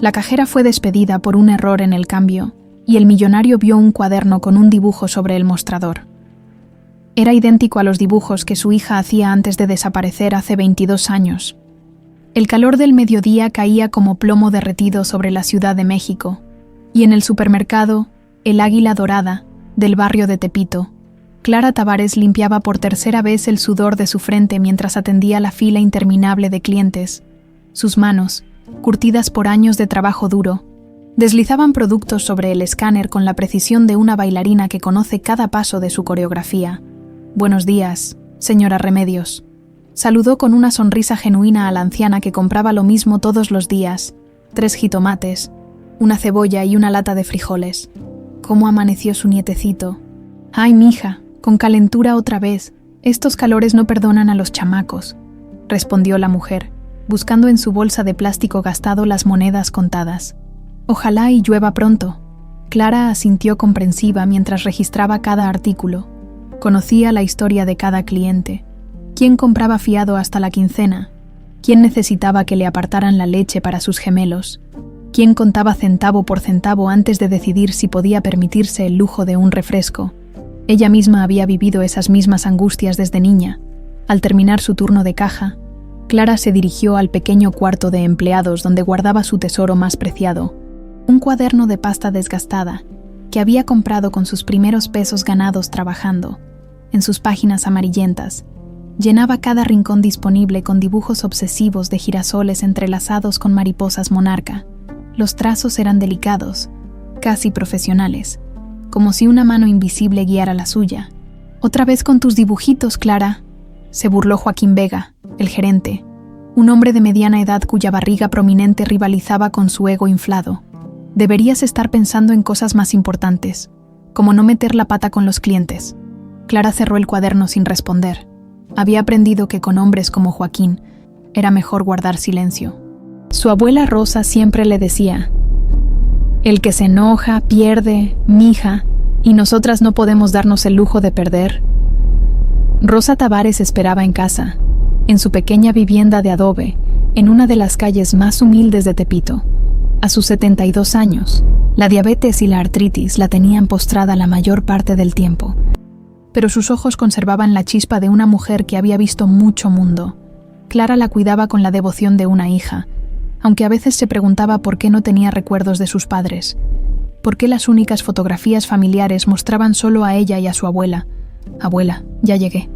La cajera fue despedida por un error en el cambio y el millonario vio un cuaderno con un dibujo sobre el mostrador. Era idéntico a los dibujos que su hija hacía antes de desaparecer hace 22 años. El calor del mediodía caía como plomo derretido sobre la Ciudad de México, y en el supermercado, el Águila Dorada, del barrio de Tepito, Clara Tavares limpiaba por tercera vez el sudor de su frente mientras atendía la fila interminable de clientes. Sus manos, curtidas por años de trabajo duro, deslizaban productos sobre el escáner con la precisión de una bailarina que conoce cada paso de su coreografía. «Buenos días, señora Remedios», saludó con una sonrisa genuina a la anciana que compraba lo mismo todos los días: 3 jitomates, una cebolla y una lata de frijoles. ¿Cómo amaneció su nietecito? «Ay, mija, con calentura otra vez. Estos calores no perdonan a los chamacos», respondió la mujer, buscando en su bolsa de plástico gastado las monedas contadas. «Ojalá y llueva pronto». Clara asintió comprensiva mientras registraba cada artículo. Conocía la historia de cada cliente. ¿Quién compraba fiado hasta la quincena? ¿Quién necesitaba que le apartaran la leche para sus gemelos? ¿Quién contaba centavo por centavo antes de decidir si podía permitirse el lujo de un refresco? Ella misma había vivido esas mismas angustias desde niña. Al terminar su turno de caja, Clara se dirigió al pequeño cuarto de empleados donde guardaba su tesoro más preciado, un cuaderno de pasta desgastada que había comprado con sus primeros pesos ganados trabajando. En sus páginas amarillentas, llenaba cada rincón disponible con dibujos obsesivos de girasoles entrelazados con mariposas monarca. Los trazos eran delicados, casi profesionales, como si una mano invisible guiara la suya. «Otra vez con tus dibujitos, Clara», se burló Joaquín Vega, el gerente, un hombre de mediana edad cuya barriga prominente rivalizaba con su ego inflado. «Deberías estar pensando en cosas más importantes, como no meter la pata con los clientes». Clara cerró el cuaderno sin responder. Había aprendido que con hombres como Joaquín era mejor guardar silencio. Su abuela Rosa siempre le decía: «El que se enoja, pierde, mija, y nosotras no podemos darnos el lujo de perder». Rosa Tavares esperaba en casa, en su pequeña vivienda de adobe, en una de las calles más humildes de Tepito. A sus 72 años, la diabetes y la artritis la tenían postrada la mayor parte del tiempo, pero sus ojos conservaban la chispa de una mujer que había visto mucho mundo. Clara la cuidaba con la devoción de una hija, aunque a veces se preguntaba por qué no tenía recuerdos de sus padres, por qué las únicas fotografías familiares mostraban solo a ella y a su abuela. «Abuela, ya llegué»,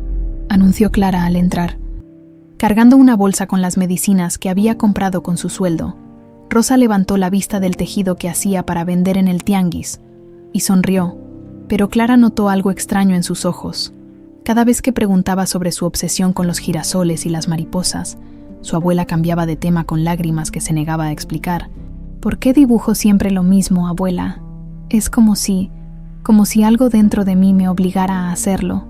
anunció Clara al entrar. Cargando una bolsa con las medicinas que había comprado con su sueldo, Rosa levantó la vista del tejido que hacía para vender en el tianguis y sonrió, pero Clara notó algo extraño en sus ojos. Cada vez que preguntaba sobre su obsesión con los girasoles y las mariposas, su abuela cambiaba de tema con lágrimas que se negaba a explicar. «¿Por qué dibujo siempre lo mismo, abuela? Es como si algo dentro de mí me obligara a hacerlo».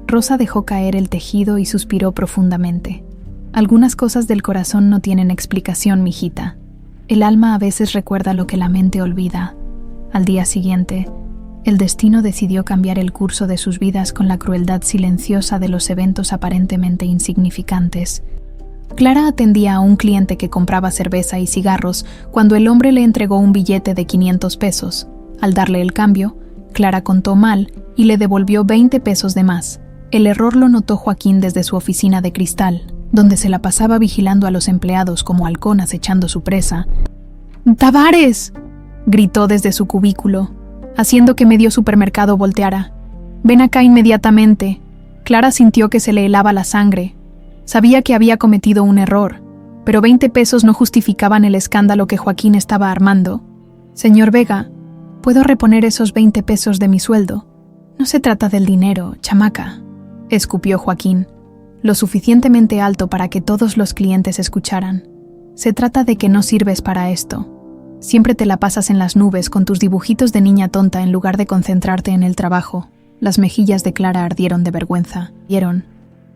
Rosa dejó caer el tejido y suspiró profundamente. «Algunas cosas del corazón no tienen explicación, mijita. El alma a veces recuerda lo que la mente olvida». Al día siguiente, el destino decidió cambiar el curso de sus vidas con la crueldad silenciosa de los eventos aparentemente insignificantes. Clara atendía a un cliente que compraba cerveza y cigarros cuando el hombre le entregó un billete de 500 pesos. Al darle el cambio, Clara contó mal y le devolvió 20 pesos de más. El error lo notó Joaquín desde su oficina de cristal, donde se la pasaba vigilando a los empleados como halcón acechando su presa. «¡Tavares!», gritó desde su cubículo, haciendo que medio supermercado volteara. «Ven acá inmediatamente». Clara sintió que se le helaba la sangre. Sabía que había cometido un error, pero 20 pesos no justificaban el escándalo que Joaquín estaba armando. «Señor Vega, ¿puedo reponer esos 20 pesos de mi sueldo?» «No se trata del dinero, chamaca», escupió Joaquín, lo suficientemente alto para que todos los clientes escucharan. «Se trata de que no sirves para esto. Siempre te la pasas en las nubes con tus dibujitos de niña tonta en lugar de concentrarte en el trabajo». Las mejillas de Clara ardieron de vergüenza.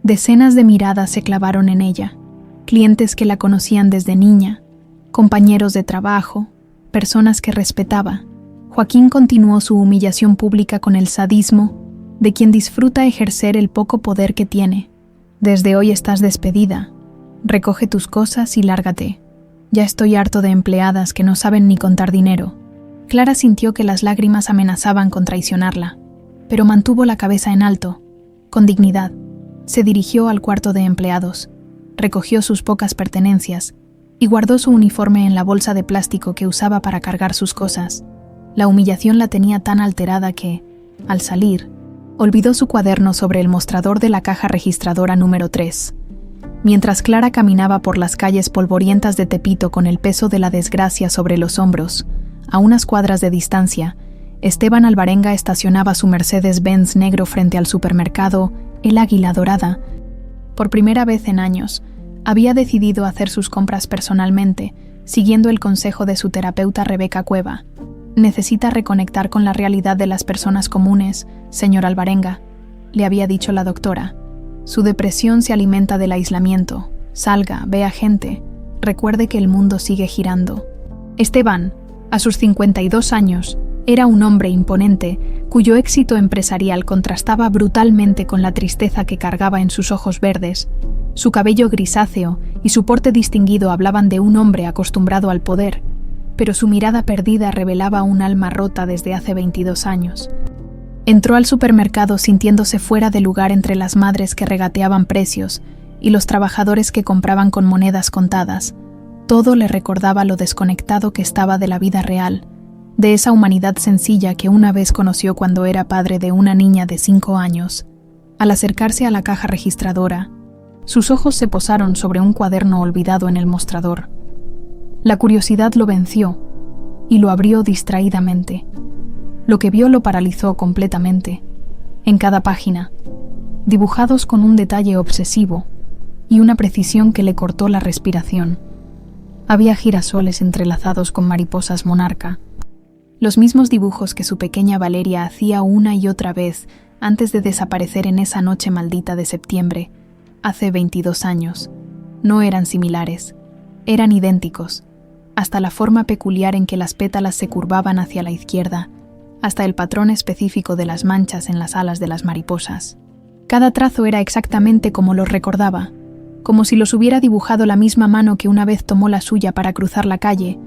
Decenas de miradas se clavaron en ella. Clientes que la conocían desde niña, compañeros de trabajo, personas que respetaba. Joaquín continuó su humillación pública con el sadismo de quien disfruta ejercer el poco poder que tiene. «Desde hoy estás despedida. Recoge tus cosas y lárgate». Ya estoy harto de empleadas que no saben ni contar dinero. Clara sintió que las lágrimas amenazaban con traicionarla, pero mantuvo la cabeza en alto. Con dignidad, se dirigió al cuarto de empleados, recogió sus pocas pertenencias y guardó su uniforme en la bolsa de plástico que usaba para cargar sus cosas. La humillación la tenía tan alterada que, al salir, olvidó su cuaderno sobre el mostrador de la caja registradora número 3. Mientras Clara caminaba por las calles polvorientas de Tepito con el peso de la desgracia sobre los hombros, a unas cuadras de distancia, Esteban Alvarenga estacionaba su Mercedes-Benz negro frente al supermercado El Águila Dorada. Por primera vez en años, había decidido hacer sus compras personalmente, siguiendo el consejo de su terapeuta Rebeca Cueva. Necesita reconectar con la realidad de las personas comunes, señor Alvarenga, le había dicho la doctora. Su depresión se alimenta del aislamiento. Salga, vea gente. Recuerde que el mundo sigue girando. Esteban, a sus 52 años, era un hombre imponente, cuyo éxito empresarial contrastaba brutalmente con la tristeza que cargaba en sus ojos verdes. Su cabello grisáceo y su porte distinguido hablaban de un hombre acostumbrado al poder, pero su mirada perdida revelaba un alma rota desde hace 22 años. Entró al supermercado sintiéndose fuera de lugar entre las madres que regateaban precios y los trabajadores que compraban con monedas contadas. Todo le recordaba lo desconectado que estaba de la vida real, de esa humanidad sencilla que una vez conoció cuando era padre de una niña de 5 años. Al acercarse a la caja registradora, sus ojos se posaron sobre un cuaderno olvidado en el mostrador. La curiosidad lo venció y lo abrió distraídamente. Lo que vio lo paralizó completamente. En cada página, dibujados con un detalle obsesivo y una precisión que le cortó la respiración, había girasoles entrelazados con mariposas monarca. Los mismos dibujos que su pequeña Valeria hacía una y otra vez antes de desaparecer en esa noche maldita de septiembre, hace 22 años. No eran similares, eran idénticos, hasta la forma peculiar en que las pétalas se curvaban hacia la izquierda, hasta el patrón específico de las manchas en las alas de las mariposas. Cada trazo era exactamente como los recordaba, como si los hubiera dibujado la misma mano que una vez tomó la suya para cruzar la calle.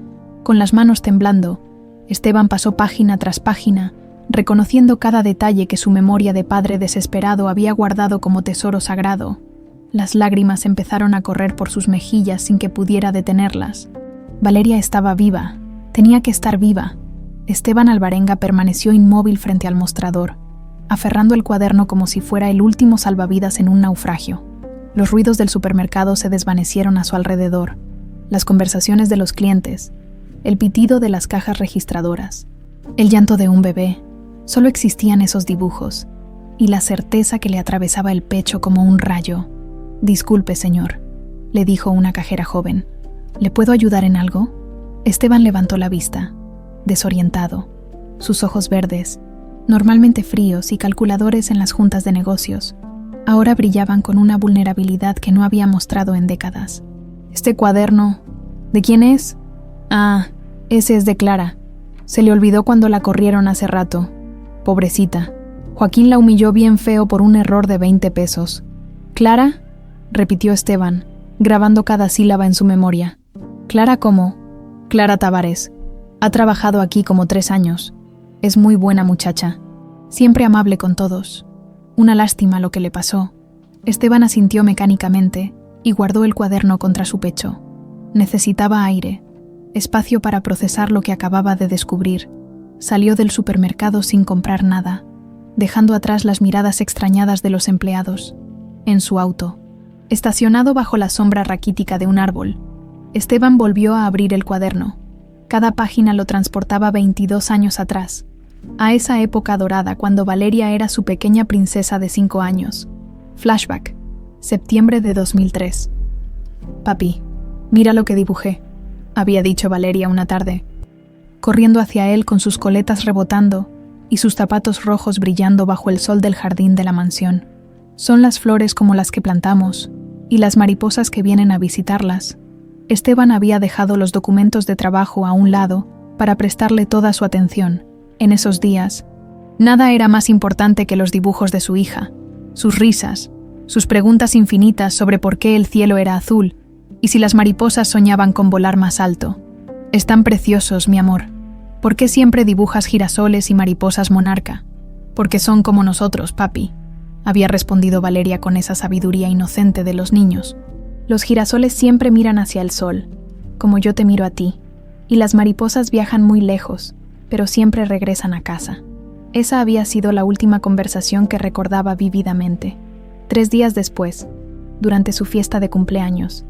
Con las manos temblando, Esteban pasó página tras página, reconociendo cada detalle que su memoria de padre desesperado había guardado como tesoro sagrado. Las lágrimas empezaron a correr por sus mejillas sin que pudiera detenerlas. Valeria estaba viva, tenía que estar viva. Esteban Alvarenga permaneció inmóvil frente al mostrador, aferrando el cuaderno como si fuera el último salvavidas en un naufragio. Los ruidos del supermercado se desvanecieron a su alrededor, las conversaciones de los clientes, el pitido de las cajas registradoras, el llanto de un bebé. Solo existían esos dibujos y la certeza que le atravesaba el pecho como un rayo. «Disculpe, señor», le dijo una cajera joven. «¿Le puedo ayudar en algo?» Esteban levantó la vista, desorientado, sus ojos verdes, normalmente fríos y calculadores en las juntas de negocios, ahora brillaban con una vulnerabilidad que no había mostrado en décadas. «Este cuaderno, ¿de quién es?» «Ah, ese es de Clara. Se le olvidó cuando la corrieron hace rato. Pobrecita. Joaquín la humilló bien feo por un error de 20 pesos. «¿Clara?», repitió Esteban, grabando cada sílaba en su memoria. «¿Clara cómo?» «Clara Tavares. Ha trabajado aquí como 3 años. Es muy buena muchacha. Siempre amable con todos. Una lástima lo que le pasó». Esteban asintió mecánicamente y guardó el cuaderno contra su pecho. Necesitaba aire, espacio para procesar lo que acababa de descubrir. Salió del supermercado sin comprar nada, dejando atrás las miradas extrañadas de los empleados. En su auto, estacionado bajo la sombra raquítica de un árbol, Esteban volvió a abrir el cuaderno. Cada página lo transportaba 22 años atrás, a esa época dorada cuando Valeria era su pequeña princesa de 5 años. Flashback, septiembre de 2003. «Papi, mira lo que dibujé», había dicho Valeria una tarde, corriendo hacia él con sus coletas rebotando y sus zapatos rojos brillando bajo el sol del jardín de la mansión. «Son las flores como las que plantamos, y las mariposas que vienen a visitarlas». Esteban había dejado los documentos de trabajo a un lado para prestarle toda su atención. En esos días, nada era más importante que los dibujos de su hija, sus risas, sus preguntas infinitas sobre por qué el cielo era azul ¿Y si las mariposas soñaban con volar más alto? Están preciosos, mi amor. ¿Por qué siempre dibujas girasoles y mariposas monarca? Porque son como nosotros, papi, había respondido Valeria con esa sabiduría inocente de los niños. Los girasoles siempre miran hacia el sol, como yo te miro a ti, y las mariposas viajan muy lejos, pero siempre regresan a casa. Esa había sido la última conversación que recordaba vívidamente. 3 días después, durante su fiesta de cumpleaños,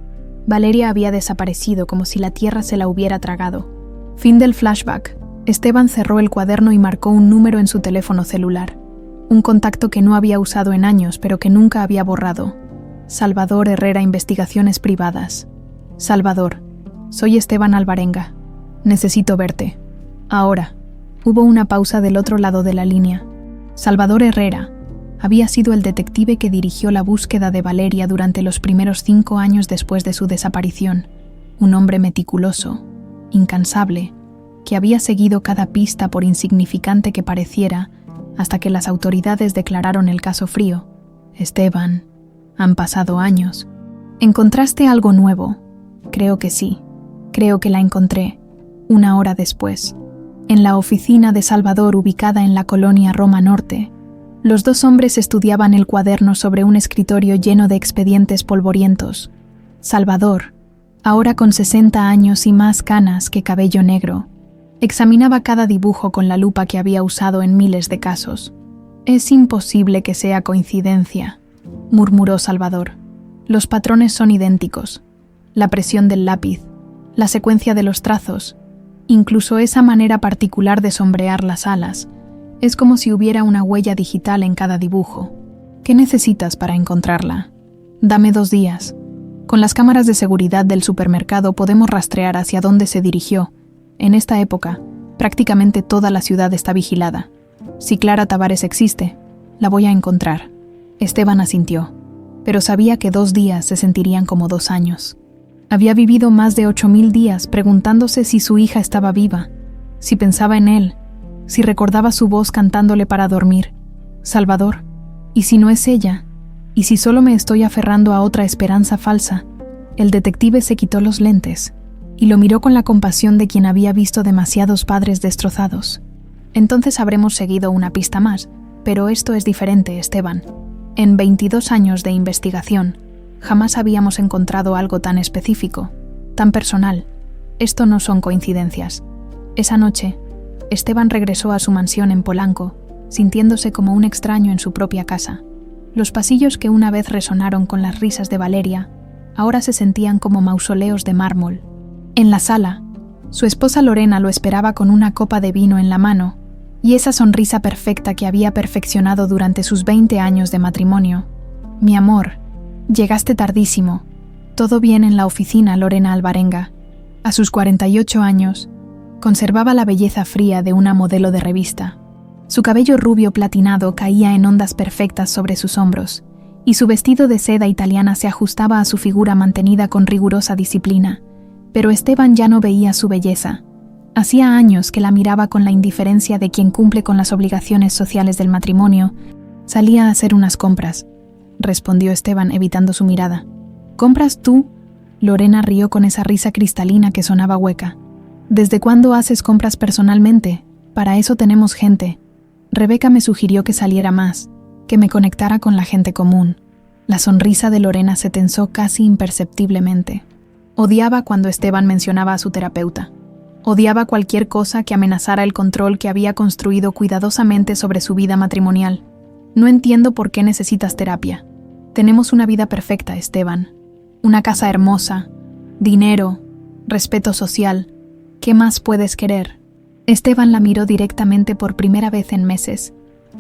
Valeria había desaparecido como si la tierra se la hubiera tragado. Fin del flashback. Esteban cerró el cuaderno y marcó un número en su teléfono celular. Un contacto que no había usado en años, pero que nunca había borrado. Salvador Herrera, Investigaciones Privadas. Salvador, soy Esteban Alvarenga. Necesito verte. Ahora. Hubo una pausa del otro lado de la línea. Salvador Herrera había sido el detective que dirigió la búsqueda de Valeria durante los primeros 5 años después de su desaparición. Un hombre meticuloso, incansable, que había seguido cada pista por insignificante que pareciera, hasta que las autoridades declararon el caso frío. Esteban, han pasado años. ¿Encontraste algo nuevo? Creo que sí. Creo que la encontré, 1 hora después. En la oficina de Salvador, ubicada en la colonia Roma Norte, los 2 hombres estudiaban el cuaderno sobre un escritorio lleno de expedientes polvorientos. Salvador, ahora con 60 años y más canas que cabello negro, examinaba cada dibujo con la lupa que había usado en miles de casos. «Es imposible que sea coincidencia», murmuró Salvador. «Los patrones son idénticos. La presión del lápiz, la secuencia de los trazos, incluso esa manera particular de sombrear las alas. Es como si hubiera una huella digital en cada dibujo. ¿Qué necesitas para encontrarla? Dame 2 días. Con las cámaras de seguridad del supermercado podemos rastrear hacia dónde se dirigió. En esta época, prácticamente toda la ciudad está vigilada. Si Clara Tavares existe, la voy a encontrar». Esteban asintió, pero sabía que 2 días se sentirían como 2 años. Había vivido más de 8.000 días preguntándose si su hija estaba viva, si pensaba en él, si recordaba su voz cantándole para dormir. Salvador, ¿y si no es ella? ¿Y si solo me estoy aferrando a otra esperanza falsa? El detective se quitó los lentes y lo miró con la compasión de quien había visto demasiados padres destrozados. Entonces habremos seguido una pista más, pero esto es diferente, Esteban. En 22 años de investigación, jamás habíamos encontrado algo tan específico, tan personal. Esto no son coincidencias. Esa noche, Esteban regresó a su mansión en Polanco, sintiéndose como un extraño en su propia casa. Los pasillos que una vez resonaron con las risas de Valeria, ahora se sentían como mausoleos de mármol. En la sala, su esposa Lorena lo esperaba con una copa de vino en la mano y esa sonrisa perfecta que había perfeccionado durante sus 20 años de matrimonio. «Mi amor, llegaste tardísimo. ¿Todo bien en la oficina, Lorena Alvarenga?» A sus 48 años, conservaba la belleza fría de una modelo de revista. Su cabello rubio platinado caía en ondas perfectas sobre sus hombros, y su vestido de seda italiana se ajustaba a su figura mantenida con rigurosa disciplina. Pero Esteban ya no veía su belleza. Hacía años que la miraba con la indiferencia de quien cumple con las obligaciones sociales del matrimonio. «Salía a hacer unas compras», respondió Esteban evitando su mirada. «¿Compras tú?» Lorena rió con esa risa cristalina que sonaba hueca. «¿Desde cuándo haces compras personalmente? Para eso tenemos gente». Rebeca me sugirió que saliera más, que me conectara con la gente común. La sonrisa de Lorena se tensó casi imperceptiblemente. Odiaba cuando Esteban mencionaba a su terapeuta. Odiaba cualquier cosa que amenazara el control que había construido cuidadosamente sobre su vida matrimonial. «No entiendo por qué necesitas terapia. Tenemos una vida perfecta, Esteban. Una casa hermosa, dinero, respeto social. ¿Qué más puedes querer?» Esteban la miró directamente por primera vez en meses.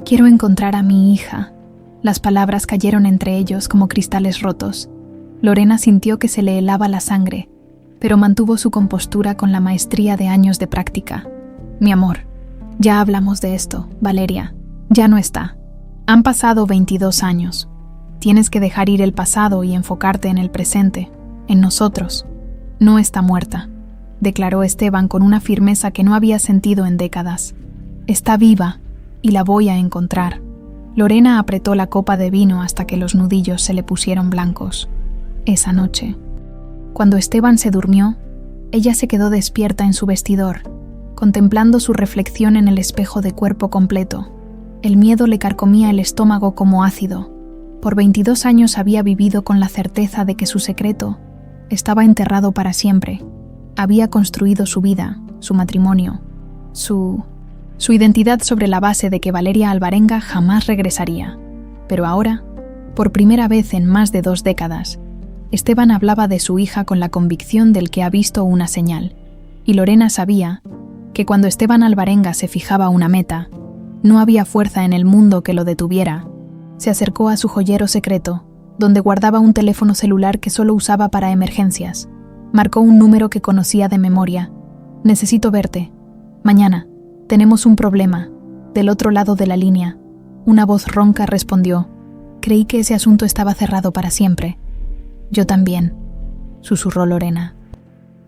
«Quiero encontrar a mi hija». Las palabras cayeron entre ellos como cristales rotos. Lorena sintió que se le helaba la sangre, pero mantuvo su compostura con la maestría de años de práctica. «Mi amor, ya hablamos de esto, Valeria. Ya no está. Han pasado 22 años. Tienes que dejar ir el pasado y enfocarte en el presente, en nosotros. No está muerta», declaró Esteban con una firmeza que no había sentido en décadas. «Está viva y la voy a encontrar». Lorena apretó la copa de vino hasta que los nudillos se le pusieron blancos. Esa noche, Cuando Esteban se durmió, ella se quedó despierta en su vestidor, contemplando su reflexión en el espejo de cuerpo completo. El miedo le carcomía el estómago como ácido. Por 22 años había vivido con la certeza de que su secreto estaba enterrado para siempre. Había construido su vida, su matrimonio, su identidad sobre la base de que Valeria Alvarenga jamás regresaría. Pero ahora, por primera vez en más de 2 décadas, Esteban hablaba de su hija con la convicción del que ha visto una señal. Y Lorena sabía que cuando Esteban Alvarenga se fijaba una meta, no había fuerza en el mundo que lo detuviera. Se acercó a su joyero secreto, donde guardaba un teléfono celular que solo usaba para emergencias. Marcó un número que conocía de memoria. «Necesito verte. Mañana. Tenemos un problema». Del otro lado de la línea, una voz ronca respondió: «Creí que ese asunto estaba cerrado para siempre». «Yo también», susurró Lorena.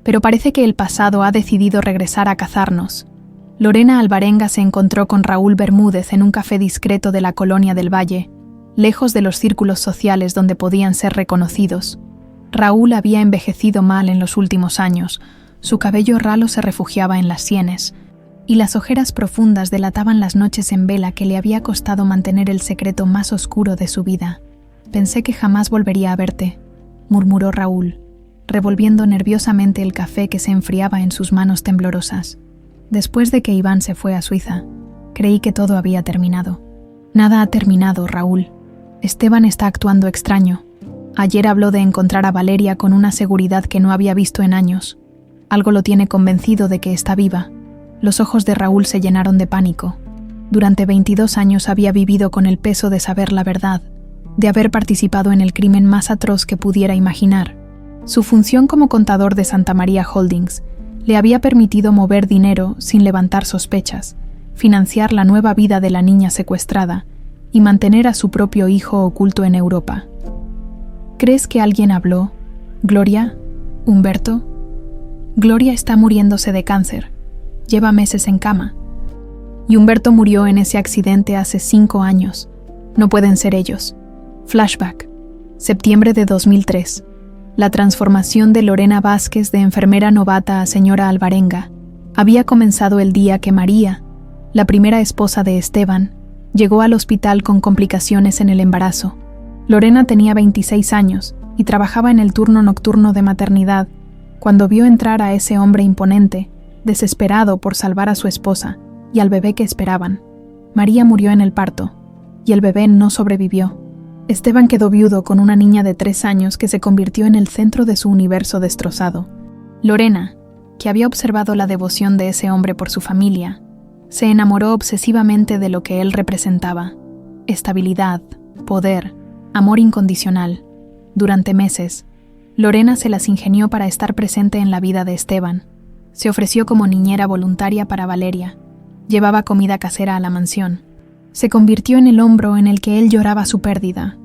«Pero parece que el pasado ha decidido regresar a cazarnos». Lorena Alvarenga se encontró con Raúl Bermúdez en un café discreto de la Colonia del Valle, lejos de los círculos sociales donde podían ser reconocidos. Raúl había envejecido mal en los últimos años, su cabello ralo se refugiaba en las sienes, y las ojeras profundas delataban las noches en vela que le había costado mantener el secreto más oscuro de su vida. «Pensé que jamás volvería a verte», murmuró Raúl, revolviendo nerviosamente el café que se enfriaba en sus manos temblorosas. «Después de que Iván se fue a Suiza, creí que todo había terminado». «Nada ha terminado, Raúl. Esteban está actuando extraño. Ayer habló de encontrar a Valeria con una seguridad que no había visto en años. Algo lo tiene convencido de que está viva». Los ojos de Raúl se llenaron de pánico. Durante 22 años había vivido con el peso de saber la verdad, de haber participado en el crimen más atroz que pudiera imaginar. Su función como contador de Santa María Holdings le había permitido mover dinero sin levantar sospechas, financiar la nueva vida de la niña secuestrada y mantener a su propio hijo oculto en Europa. ¿Crees que alguien habló? ¿Gloria? ¿Humberto? Gloria está muriéndose de cáncer. Lleva meses en cama. Y Humberto murió en ese accidente hace 5 años. No pueden ser ellos. Flashback. Septiembre de 2003. La transformación de Lorena Vázquez de enfermera novata a señora Alvarenga había comenzado el día que María, la primera esposa de Esteban, llegó al hospital con complicaciones en el embarazo. Lorena tenía 26 años y trabajaba en el turno nocturno de maternidad cuando vio entrar a ese hombre imponente, desesperado por salvar a su esposa y al bebé que esperaban. María murió en el parto y el bebé no sobrevivió. Esteban quedó viudo con una niña de 3 años que se convirtió en el centro de su universo destrozado. Lorena, que había observado la devoción de ese hombre por su familia, se enamoró obsesivamente de lo que él representaba: estabilidad, poder, amor incondicional. Durante meses, Lorena se las ingenió para estar presente en la vida de Esteban. Se ofreció como niñera voluntaria para Valeria. Llevaba comida casera a la mansión. Se convirtió en el hombro en el que él lloraba su pérdida.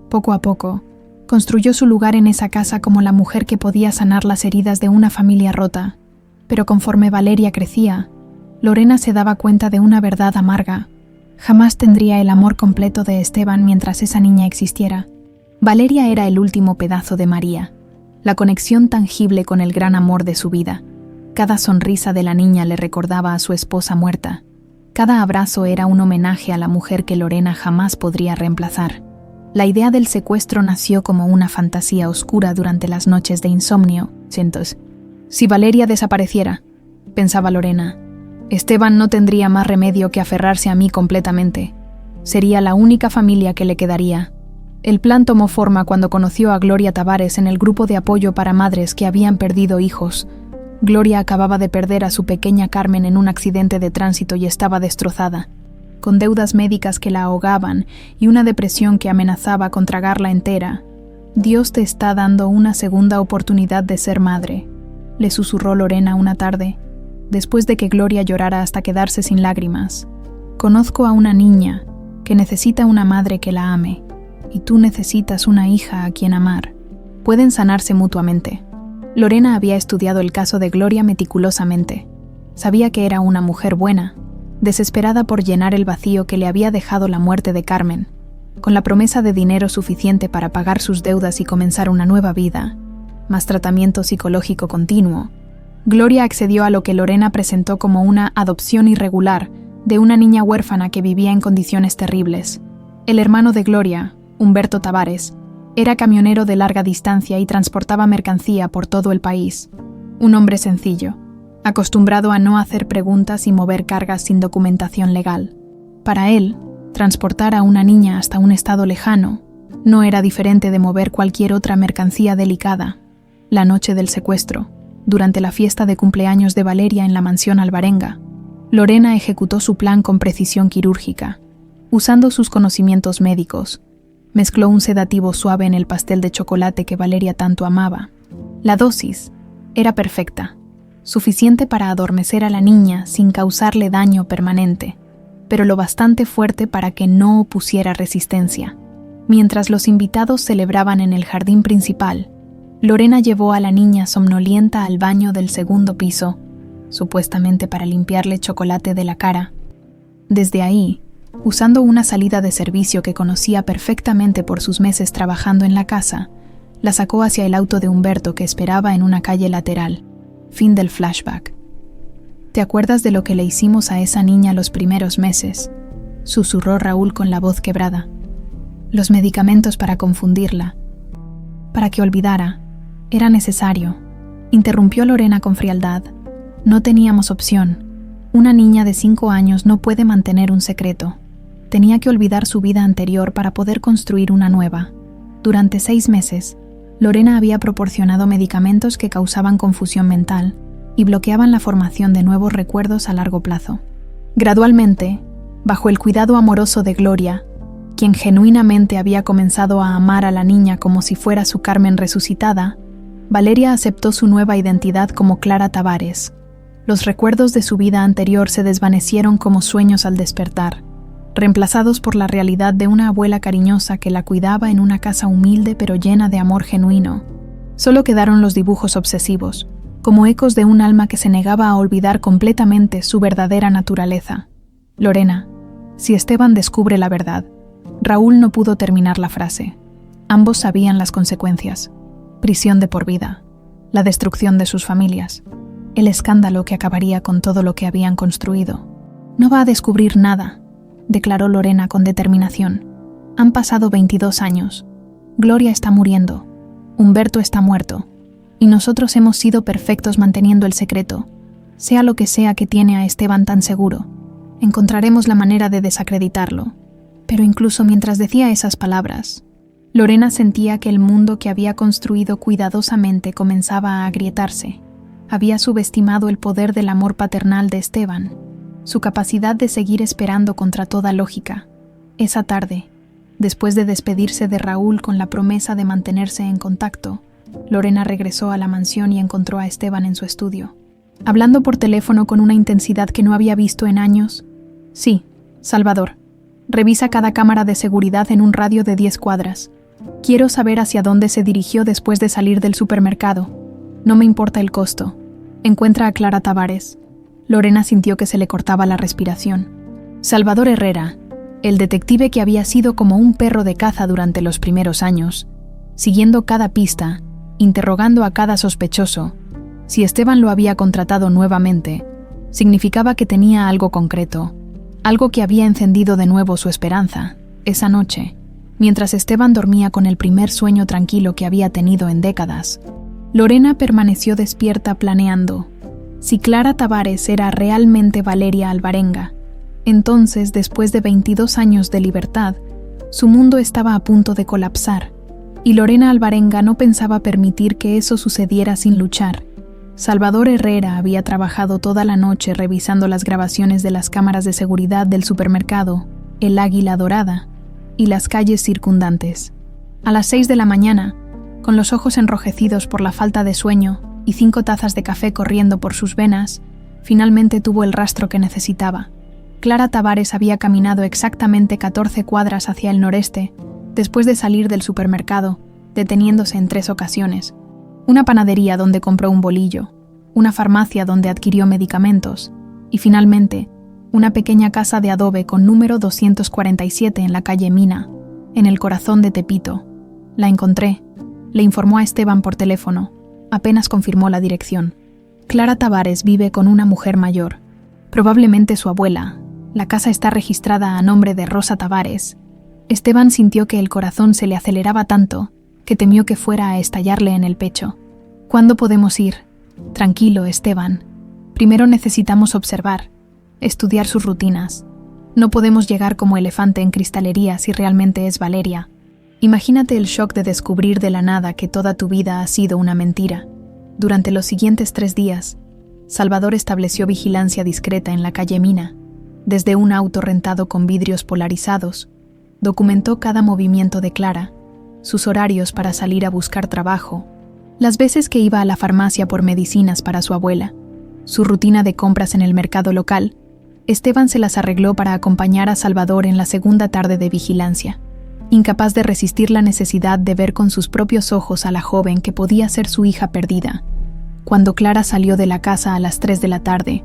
Poco a poco, construyó su lugar en esa casa como la mujer que podía sanar las heridas de una familia rota. Pero conforme Valeria crecía, Lorena se daba cuenta de una verdad amarga. Jamás tendría el amor completo de Esteban mientras esa niña existiera. Valeria era el último pedazo de María, la conexión tangible con el gran amor de su vida. Cada sonrisa de la niña le recordaba a su esposa muerta. Cada abrazo era un homenaje a la mujer que Lorena jamás podría reemplazar. La idea del secuestro nació como una fantasía oscura durante las noches de insomnio. Si Valeria desapareciera, pensaba Lorena, Esteban no tendría más remedio que aferrarse a mí completamente. Sería la única familia que le quedaría. El plan tomó forma cuando conoció a Gloria Tavares en el grupo de apoyo para madres que habían perdido hijos. Gloria acababa de perder a su pequeña Carmen en un accidente de tránsito y estaba destrozada, con deudas médicas que la ahogaban y una depresión que amenazaba con tragarla entera. «Dios te está dando una segunda oportunidad de ser madre», le susurró Lorena una tarde, después de que Gloria llorara hasta quedarse sin lágrimas. «Conozco a una niña que necesita una madre que la ame, y tú necesitas una hija a quien amar. Pueden sanarse mutuamente». Lorena había estudiado el caso de Gloria meticulosamente. Sabía que era una mujer buena, desesperada por llenar el vacío que le había dejado la muerte de Carmen. Con la promesa de dinero suficiente para pagar sus deudas y comenzar una nueva vida, más tratamiento psicológico continuo, Gloria accedió a lo que Lorena presentó como una adopción irregular de una niña huérfana que vivía en condiciones terribles. El hermano de Gloria, Humberto Tavares, era camionero de larga distancia y transportaba mercancía por todo el país. Un hombre sencillo, acostumbrado a no hacer preguntas y mover cargas sin documentación legal. Para él, transportar a una niña hasta un estado lejano no era diferente de mover cualquier otra mercancía delicada. La noche del secuestro, durante la fiesta de cumpleaños de Valeria en la mansión albarenga, Lorena ejecutó su plan con precisión quirúrgica. Usando sus conocimientos médicos, mezcló un sedativo suave en el pastel de chocolate que Valeria tanto amaba. La dosis era perfecta, suficiente para adormecer a la niña sin causarle daño permanente, pero lo bastante fuerte para que no opusiera resistencia. Mientras los invitados celebraban en el jardín principal, Lorena llevó a la niña somnolienta al baño del segundo piso, supuestamente para limpiarle chocolate de la cara. Desde ahí, usando una salida de servicio que conocía perfectamente por sus meses trabajando en la casa, la sacó hacia el auto de Humberto que esperaba en una calle lateral. Fin del flashback. ¿Te acuerdas de lo que le hicimos a esa niña los primeros meses?, susurró Raúl con la voz quebrada. Los medicamentos para confundirla, para que olvidara. Era necesario, interrumpió Lorena con frialdad. No teníamos opción. Una niña de 5 años no puede mantener un secreto. Tenía que olvidar su vida anterior para poder construir una nueva. Durante 6 meses, Lorena había proporcionado medicamentos que causaban confusión mental y bloqueaban la formación de nuevos recuerdos a largo plazo. Gradualmente, bajo el cuidado amoroso de Gloria, quien genuinamente había comenzado a amar a la niña como si fuera su Carmen resucitada, Valeria aceptó su nueva identidad como Clara Tavares. Los recuerdos de su vida anterior se desvanecieron como sueños al despertar, reemplazados por la realidad de una abuela cariñosa que la cuidaba en una casa humilde pero llena de amor genuino. Solo quedaron los dibujos obsesivos, como ecos de un alma que se negaba a olvidar completamente su verdadera naturaleza. Lorena, si Esteban descubre la verdad. Raúl no pudo terminar la frase. Ambos sabían las consecuencias. Prisión de por vida, la destrucción de sus familias, el escándalo que acabaría con todo lo que habían construido. No va a descubrir nada, declaró Lorena con determinación. Han pasado 22 años. Gloria está muriendo. Humberto está muerto. Y nosotros hemos sido perfectos manteniendo el secreto. Sea lo que sea que tiene a Esteban tan seguro, encontraremos la manera de desacreditarlo. Pero incluso mientras decía esas palabras, Lorena sentía que el mundo que había construido cuidadosamente comenzaba a agrietarse. Había subestimado el poder del amor paternal de Esteban, su capacidad de seguir esperando contra toda lógica. Esa tarde, después de despedirse de Raúl con la promesa de mantenerse en contacto, Lorena regresó a la mansión y encontró a Esteban en su estudio, hablando por teléfono con una intensidad que no había visto en años. Sí, Salvador. Revisa cada cámara de seguridad en un radio de 10 cuadras. Quiero saber hacia dónde se dirigió después de salir del supermercado. No me importa el costo. Encuentra a Clara Tavares. Lorena sintió que se le cortaba la respiración. Salvador Herrera, el detective que había sido como un perro de caza durante los primeros años, siguiendo cada pista, interrogando a cada sospechoso. Si Esteban lo había contratado nuevamente, significaba que tenía algo concreto, algo que había encendido de nuevo su esperanza. Esa noche, mientras Esteban dormía con el primer sueño tranquilo que había tenido en décadas, Lorena permaneció despierta planeando. Si Clara Tavares era realmente Valeria Alvarenga, entonces, después de 22 años de libertad, su mundo estaba a punto de colapsar, y Lorena Alvarenga no pensaba permitir que eso sucediera sin luchar. Salvador Herrera había trabajado toda la noche revisando las grabaciones de las cámaras de seguridad del supermercado, el Águila Dorada, y las calles circundantes. A las 6 de la mañana, con los ojos enrojecidos por la falta de sueño y 5 tazas de café corriendo por sus venas, finalmente tuvo el rastro que necesitaba. Clara Tavares había caminado exactamente 14 cuadras hacia el noreste, después de salir del supermercado, deteniéndose en 3 ocasiones. Una panadería donde compró un bolillo, una farmacia donde adquirió medicamentos y finalmente una pequeña casa de adobe con número 247 en la calle Mina, en el corazón de Tepito. La encontré, le informó a Esteban por teléfono. Apenas confirmó la dirección. Clara Tavares vive con una mujer mayor, probablemente su abuela. La casa está registrada a nombre de Rosa Tavares. Esteban sintió que el corazón se le aceleraba tanto que temió que fuera a estallarle en el pecho. ¿Cuándo podemos ir? Tranquilo, Esteban. Primero necesitamos observar, estudiar sus rutinas. No podemos llegar como elefante en cristalería si realmente es Valeria. Imagínate el shock de descubrir de la nada que toda tu vida ha sido una mentira. Durante los siguientes 3 días, Salvador estableció vigilancia discreta en la calle Mina. Desde un auto rentado con vidrios polarizados, documentó cada movimiento de Clara, sus horarios para salir a buscar trabajo, las veces que iba a la farmacia por medicinas para su abuela, su rutina de compras en el mercado local. Esteban se las arregló para acompañar a Salvador en la segunda tarde de vigilancia, incapaz de resistir la necesidad de ver con sus propios ojos a la joven que podía ser su hija perdida. Cuando Clara salió de la casa a las 3 de la tarde,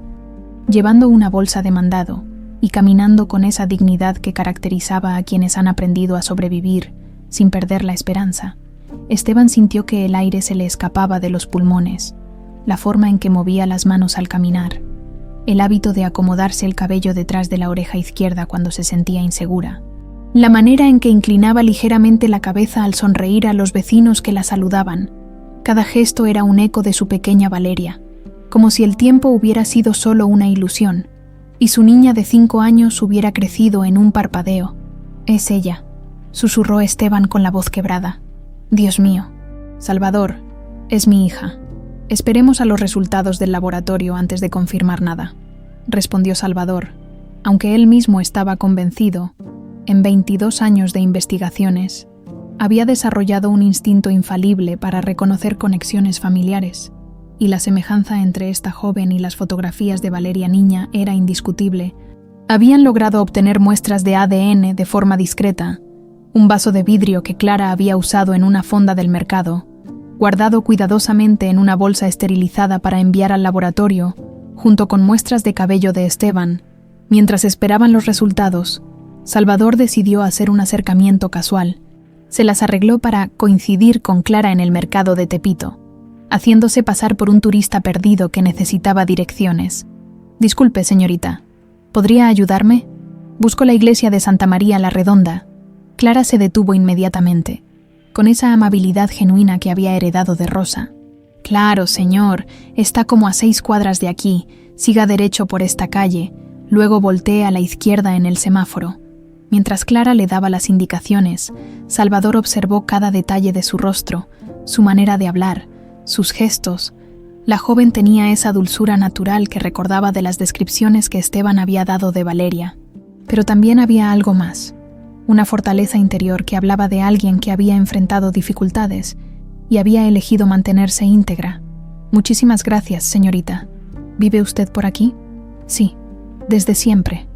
llevando una bolsa de mandado y caminando con esa dignidad que caracterizaba a quienes han aprendido a sobrevivir sin perder la esperanza, Esteban sintió que el aire se le escapaba de los pulmones, la forma en que movía las manos al caminar, el hábito de acomodarse el cabello detrás de la oreja izquierda cuando se sentía insegura, la manera en que inclinaba ligeramente la cabeza al sonreír a los vecinos que la saludaban. Cada gesto era un eco de su pequeña Valeria, como si el tiempo hubiera sido solo una ilusión, y su niña de 5 años hubiera crecido en un parpadeo. «Es ella», susurró Esteban con la voz quebrada. «Dios mío, Salvador, es mi hija. Esperemos a los resultados del laboratorio antes de confirmar nada», respondió Salvador, aunque él mismo estaba convencido. En 22 años de investigaciones, había desarrollado un instinto infalible para reconocer conexiones familiares, y la semejanza entre esta joven y las fotografías de Valeria niña era indiscutible. Habían logrado obtener muestras de ADN de forma discreta, un vaso de vidrio que Clara había usado en una fonda del mercado, guardado cuidadosamente en una bolsa esterilizada para enviar al laboratorio, junto con muestras de cabello de Esteban. Mientras esperaban los resultados, Salvador decidió hacer un acercamiento casual. Se las arregló para coincidir con Clara en el mercado de Tepito, haciéndose pasar por un turista perdido que necesitaba direcciones. «Disculpe, señorita, ¿podría ayudarme? Busco la iglesia de Santa María la Redonda». Clara se detuvo inmediatamente, con esa amabilidad genuina que había heredado de Rosa. «Claro, señor, está como a 6 cuadras de aquí. Siga derecho por esta calle, luego voltee a la izquierda en el semáforo». Mientras Clara le daba las indicaciones, Salvador observó cada detalle de su rostro, su manera de hablar, sus gestos. La joven tenía esa dulzura natural que recordaba de las descripciones que Esteban había dado de Valeria. Pero también había algo más, una fortaleza interior que hablaba de alguien que había enfrentado dificultades y había elegido mantenerse íntegra. «Muchísimas gracias, señorita. ¿Vive usted por aquí?» «Sí, desde siempre.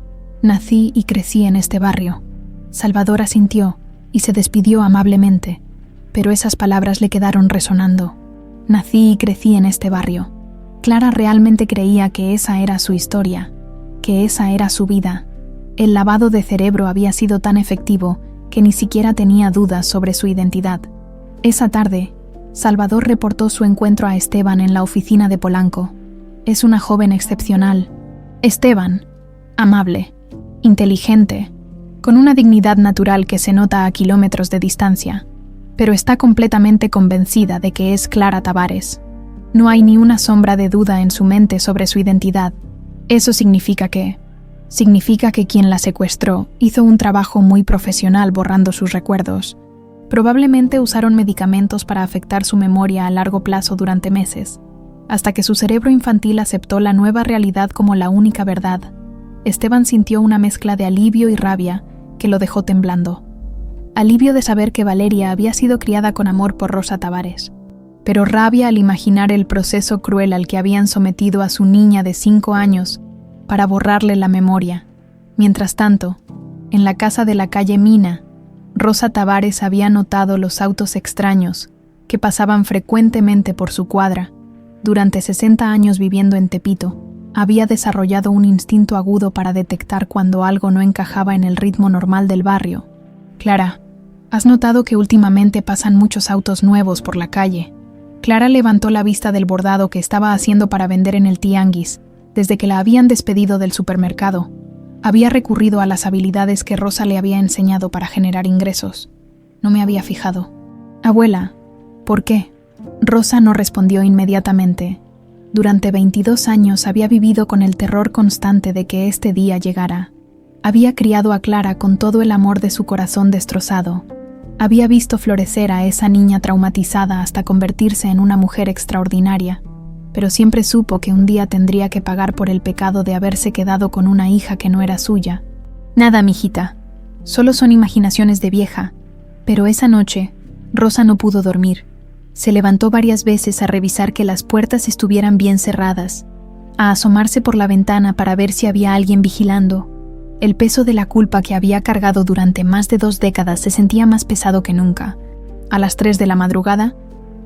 Nací y crecí en este barrio». Salvador asintió y se despidió amablemente, pero esas palabras le quedaron resonando. «Nací y crecí en este barrio». Clara realmente creía que esa era su historia, que esa era su vida. El lavado de cerebro había sido tan efectivo que ni siquiera tenía dudas sobre su identidad. Esa tarde, Salvador reportó su encuentro a Esteban en la oficina de Polanco. «Es una joven excepcional. Esteban, amable, inteligente, con una dignidad natural que se nota a kilómetros de distancia, pero está completamente convencida de que es Clara Tavares. No hay ni una sombra de duda en su mente sobre su identidad. Eso significa que quien la secuestró hizo un trabajo muy profesional borrando sus recuerdos. Probablemente usaron medicamentos para afectar su memoria a largo plazo durante meses, hasta que su cerebro infantil aceptó la nueva realidad como la única verdad». Esteban sintió una mezcla de alivio y rabia que lo dejó temblando. Alivio de saber que Valeria había sido criada con amor por Rosa Tavares, pero rabia al imaginar el proceso cruel al que habían sometido a su niña de 5 años para borrarle la memoria. Mientras tanto, en la casa de la calle Mina, Rosa Tavares había notado los autos extraños que pasaban frecuentemente por su cuadra. Durante 60 años viviendo en Tepito, había desarrollado un instinto agudo para detectar cuando algo no encajaba en el ritmo normal del barrio. «Clara, ¿has notado que últimamente pasan muchos autos nuevos por la calle?» Clara levantó la vista del bordado que estaba haciendo para vender en el tianguis. Desde que la habían despedido del supermercado, había recurrido a las habilidades que Rosa le había enseñado para generar ingresos. No me había fijado. Abuela, ¿por qué? Rosa no respondió inmediatamente. Durante 22 años había vivido con el terror constante de que este día llegara. Había criado a Clara con todo el amor de su corazón destrozado. Había visto florecer a esa niña traumatizada hasta convertirse en una mujer extraordinaria, pero siempre supo que un día tendría que pagar por el pecado de haberse quedado con una hija que no era suya. Nada, mijita. Solo son imaginaciones de vieja. Pero esa noche, Rosa no pudo dormir. Se levantó varias veces a revisar que las puertas estuvieran bien cerradas, a asomarse por la ventana para ver si había alguien vigilando. El peso de la culpa que había cargado durante más de 2 décadas se sentía más pesado que nunca. A las 3 de la madrugada,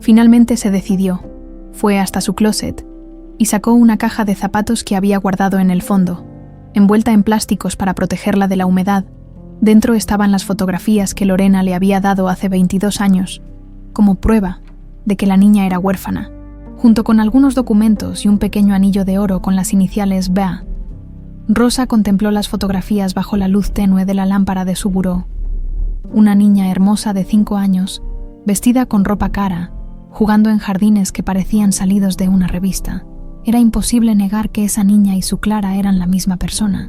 finalmente se decidió. Fue hasta su closet y sacó una caja de zapatos que había guardado en el fondo, envuelta en plásticos para protegerla de la humedad. Dentro estaban las fotografías que Lorena le había dado hace 22 años, como prueba de que la niña era huérfana, junto con algunos documentos y un pequeño anillo de oro con las iniciales BA. Rosa contempló las fotografías bajo la luz tenue de la lámpara de su buró. Una niña hermosa de 5 años, vestida con ropa cara, jugando en jardines que parecían salidos de una revista. Era imposible negar que esa niña y su Clara eran la misma persona.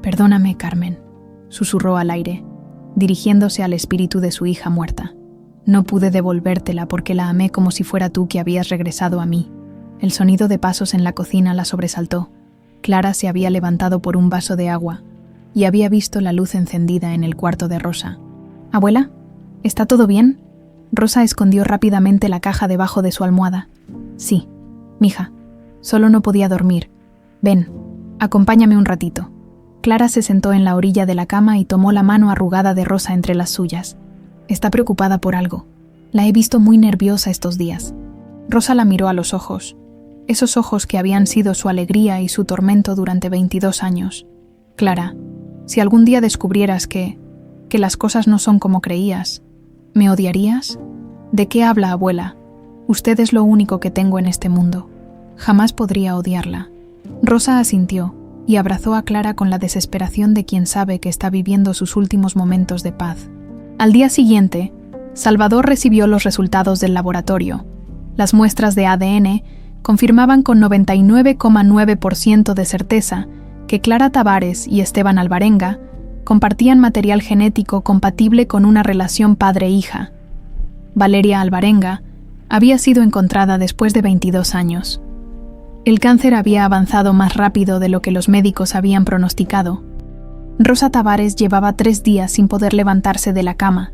«Perdóname, Carmen», susurró al aire, dirigiéndose al espíritu de su hija muerta. «No pude devolvértela porque la amé como si fuera tú que habías regresado a mí». El sonido de pasos en la cocina la sobresaltó. Clara se había levantado por un vaso de agua y había visto la luz encendida en el cuarto de Rosa. «¿Abuela? ¿Está todo bien?» Rosa escondió rápidamente la caja debajo de su almohada. «Sí, mija. Solo no podía dormir. Ven, acompáñame un ratito». Clara se sentó en la orilla de la cama y tomó la mano arrugada de Rosa entre las suyas. «Está preocupada por algo. La he visto muy nerviosa estos días». Rosa la miró a los ojos. Esos ojos que habían sido su alegría y su tormento durante 22 años. «Clara, si algún día descubrieras que las cosas no son como creías, ¿me odiarías?» «¿De qué habla, abuela? Usted es lo único que tengo en este mundo. Jamás podría odiarla». Rosa asintió y abrazó a Clara con la desesperación de quien sabe que está viviendo sus últimos momentos de paz. Al día siguiente, Salvador recibió los resultados del laboratorio. Las muestras de ADN confirmaban con 99,9% de certeza que Clara Tavares y Esteban Alvarenga compartían material genético compatible con una relación padre-hija. Valeria Alvarenga había sido encontrada después de 22 años. El cáncer había avanzado más rápido de lo que los médicos habían pronosticado. Rosa Tavares llevaba 3 días sin poder levantarse de la cama,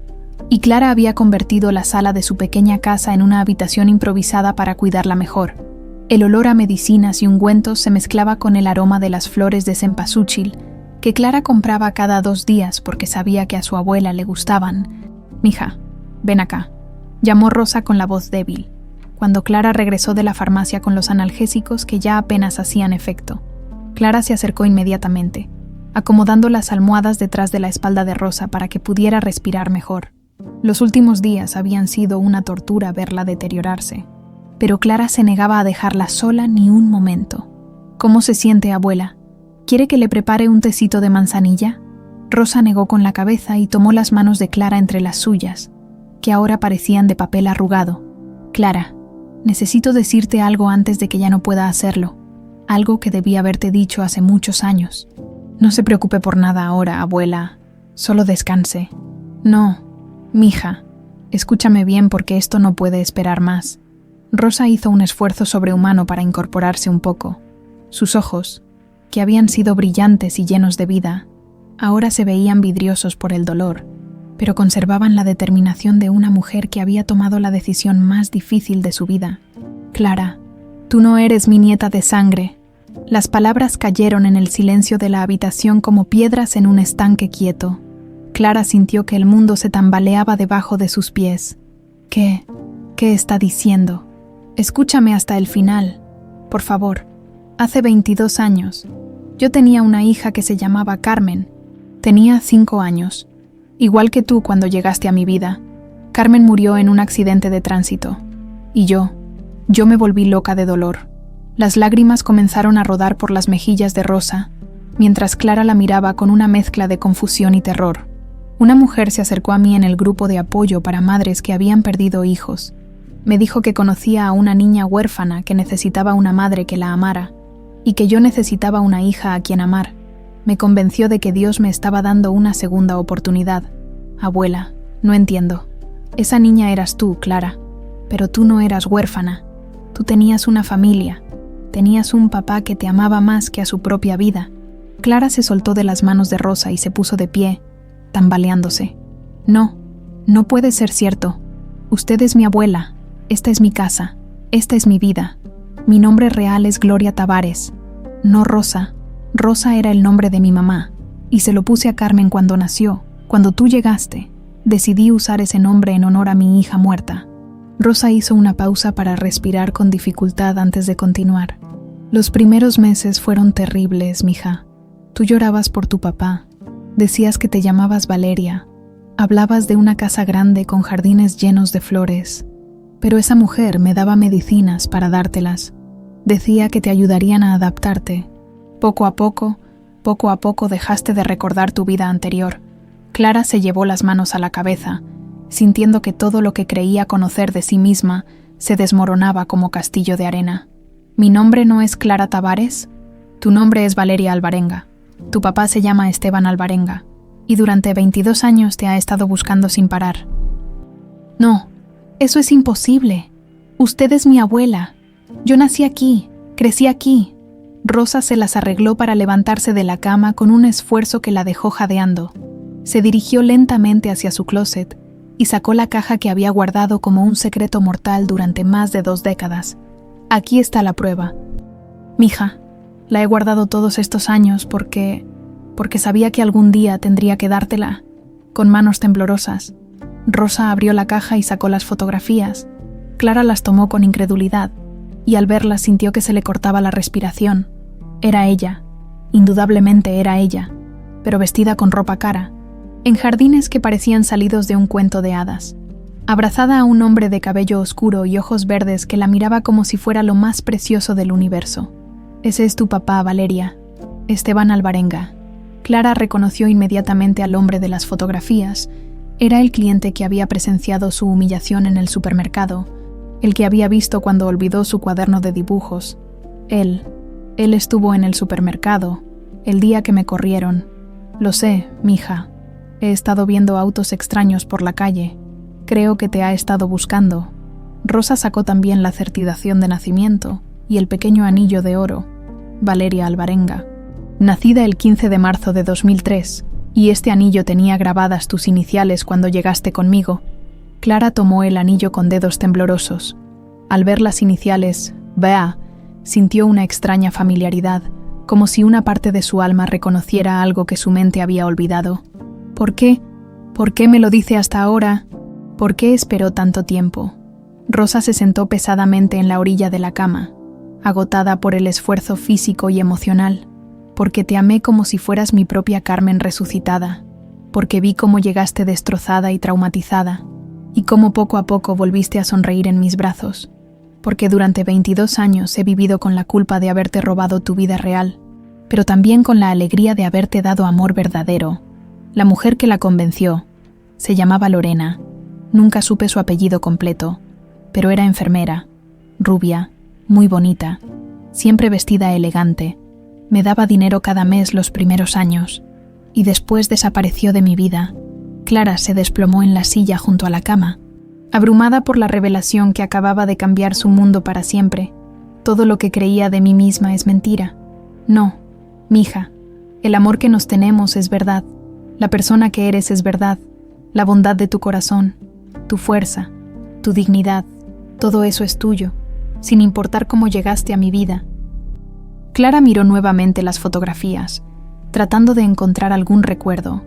y Clara había convertido la sala de su pequeña casa en una habitación improvisada para cuidarla mejor. El olor a medicinas y ungüentos se mezclaba con el aroma de las flores de cempasúchil, que Clara compraba cada 2 días porque sabía que a su abuela le gustaban. «Mija, ven acá», llamó Rosa con la voz débil, cuando Clara regresó de la farmacia con los analgésicos que ya apenas hacían efecto. Clara se acercó inmediatamente, acomodando las almohadas detrás de la espalda de Rosa para que pudiera respirar mejor. Los últimos días habían sido una tortura verla deteriorarse, pero Clara se negaba a dejarla sola ni un momento. «¿Cómo se siente, abuela? ¿Quiere que le prepare un tecito de manzanilla?» Rosa negó con la cabeza y tomó las manos de Clara entre las suyas, que ahora parecían de papel arrugado. «Clara, necesito decirte algo antes de que ya no pueda hacerlo, algo que debí haberte dicho hace muchos años». «No se preocupe por nada ahora, abuela. Solo descanse». «No, mija, escúchame bien porque esto no puede esperar más». Rosa hizo un esfuerzo sobrehumano para incorporarse un poco. Sus ojos, que habían sido brillantes y llenos de vida, ahora se veían vidriosos por el dolor, pero conservaban la determinación de una mujer que había tomado la decisión más difícil de su vida. «Clara, tú no eres mi nieta de sangre». Las palabras cayeron en el silencio de la habitación como piedras en un estanque quieto. Clara sintió que el mundo se tambaleaba debajo de sus pies. ¿Qué está diciendo? Escúchame hasta el final, por favor. Hace 22 años, yo tenía una hija que se llamaba Carmen. Tenía 5 años, igual que tú cuando llegaste a mi vida. Carmen murió en un accidente de tránsito, y yo, Yo me volví loca de dolor. Las lágrimas comenzaron a rodar por las mejillas de Rosa, mientras Clara la miraba con una mezcla de confusión y terror. Una mujer se acercó a mí en el grupo de apoyo para madres que habían perdido hijos. Me dijo que conocía a una niña huérfana que necesitaba una madre que la amara, y que yo necesitaba una hija a quien amar. Me convenció de que Dios me estaba dando una segunda oportunidad. Abuela, no entiendo. Esa niña eras tú, Clara, pero tú no eras huérfana. Tú tenías una familia. Tenías un papá que te amaba más que a su propia vida. Clara se soltó de las manos de Rosa y se puso de pie, tambaleándose. No, no puede ser cierto. Usted es mi abuela. Esta es mi casa. Esta es mi vida. Mi nombre real es Gloria Tavares. No Rosa. Rosa era el nombre de mi mamá, y se lo puse a Carmen cuando nació. Cuando tú llegaste, decidí usar ese nombre en honor a mi hija muerta. Rosa hizo una pausa para respirar con dificultad antes de continuar. Los primeros meses fueron terribles, mija. Tú llorabas por tu papá. Decías que te llamabas Valeria. Hablabas de una casa grande con jardines llenos de flores. Pero esa mujer me daba medicinas para dártelas. Decía que te ayudarían a adaptarte. Poco a poco dejaste de recordar tu vida anterior. Clara se llevó las manos a la cabeza, sintiendo que todo lo que creía conocer de sí misma se desmoronaba como castillo de arena. ¿Mi nombre no es Clara Tavares? Tu nombre es Valeria Alvarenga. Tu papá se llama Esteban Alvarenga, y durante 22 años te ha estado buscando sin parar. No, eso es imposible. Usted es mi abuela. Yo nací aquí, crecí aquí. Rosa se las arregló para levantarse de la cama con un esfuerzo que la dejó jadeando. Se dirigió lentamente hacia su closet y sacó la caja que había guardado como un secreto mortal durante más de 2 décadas. Aquí está la prueba. Mija, la he guardado todos estos años porque sabía que algún día tendría que dártela. Con manos temblorosas, Rosa abrió la caja y sacó las fotografías. Clara las tomó con incredulidad, y al verlas sintió que se le cortaba la respiración. Era ella, indudablemente era ella, pero vestida con ropa cara, en jardines que parecían salidos de un cuento de hadas, abrazada a un hombre de cabello oscuro y ojos verdes que la miraba como si fuera lo más precioso del universo. Ese es tu papá, Valeria, Esteban Alvarenga. Clara reconoció inmediatamente al hombre de las fotografías. Era el cliente que había presenciado su humillación en el supermercado, el que había visto cuando olvidó su cuaderno de dibujos. Él estuvo en el supermercado, el día que me corrieron. Lo sé, mija. He estado viendo autos extraños por la calle. Creo que te ha estado buscando. Rosa sacó también la certificación de nacimiento y el pequeño anillo de oro. Valeria Alvarenga. Nacida el 15 de marzo de 2003, y este anillo tenía grabadas tus iniciales cuando llegaste conmigo. Clara tomó el anillo con dedos temblorosos. Al ver las iniciales, Bea, sintió una extraña familiaridad, como si una parte de su alma reconociera algo que su mente había olvidado. ¿Por qué? ¿Por qué me lo dice hasta ahora? ¿Por qué esperó tanto tiempo? Rosa se sentó pesadamente en la orilla de la cama, agotada por el esfuerzo físico y emocional, porque te amé como si fueras mi propia Carmen resucitada, porque vi cómo llegaste destrozada y traumatizada, y cómo poco a poco volviste a sonreír en mis brazos, porque durante 22 años he vivido con la culpa de haberte robado tu vida real, pero también con la alegría de haberte dado amor verdadero. La mujer que la convenció se llamaba Lorena. Nunca supe su apellido completo, pero era enfermera, rubia, muy bonita, siempre vestida elegante. Me daba dinero cada mes los primeros años, y después desapareció de mi vida. Clara se desplomó en la silla junto a la cama, abrumada por la revelación que acababa de cambiar su mundo para siempre. Todo lo que creía de mí misma es mentira. No, mija, el amor que nos tenemos es verdad, la persona que eres es verdad, la bondad de tu corazón, tu fuerza, tu dignidad, todo eso es tuyo, sin importar cómo llegaste a mi vida. Clara miró nuevamente las fotografías, tratando de encontrar algún recuerdo,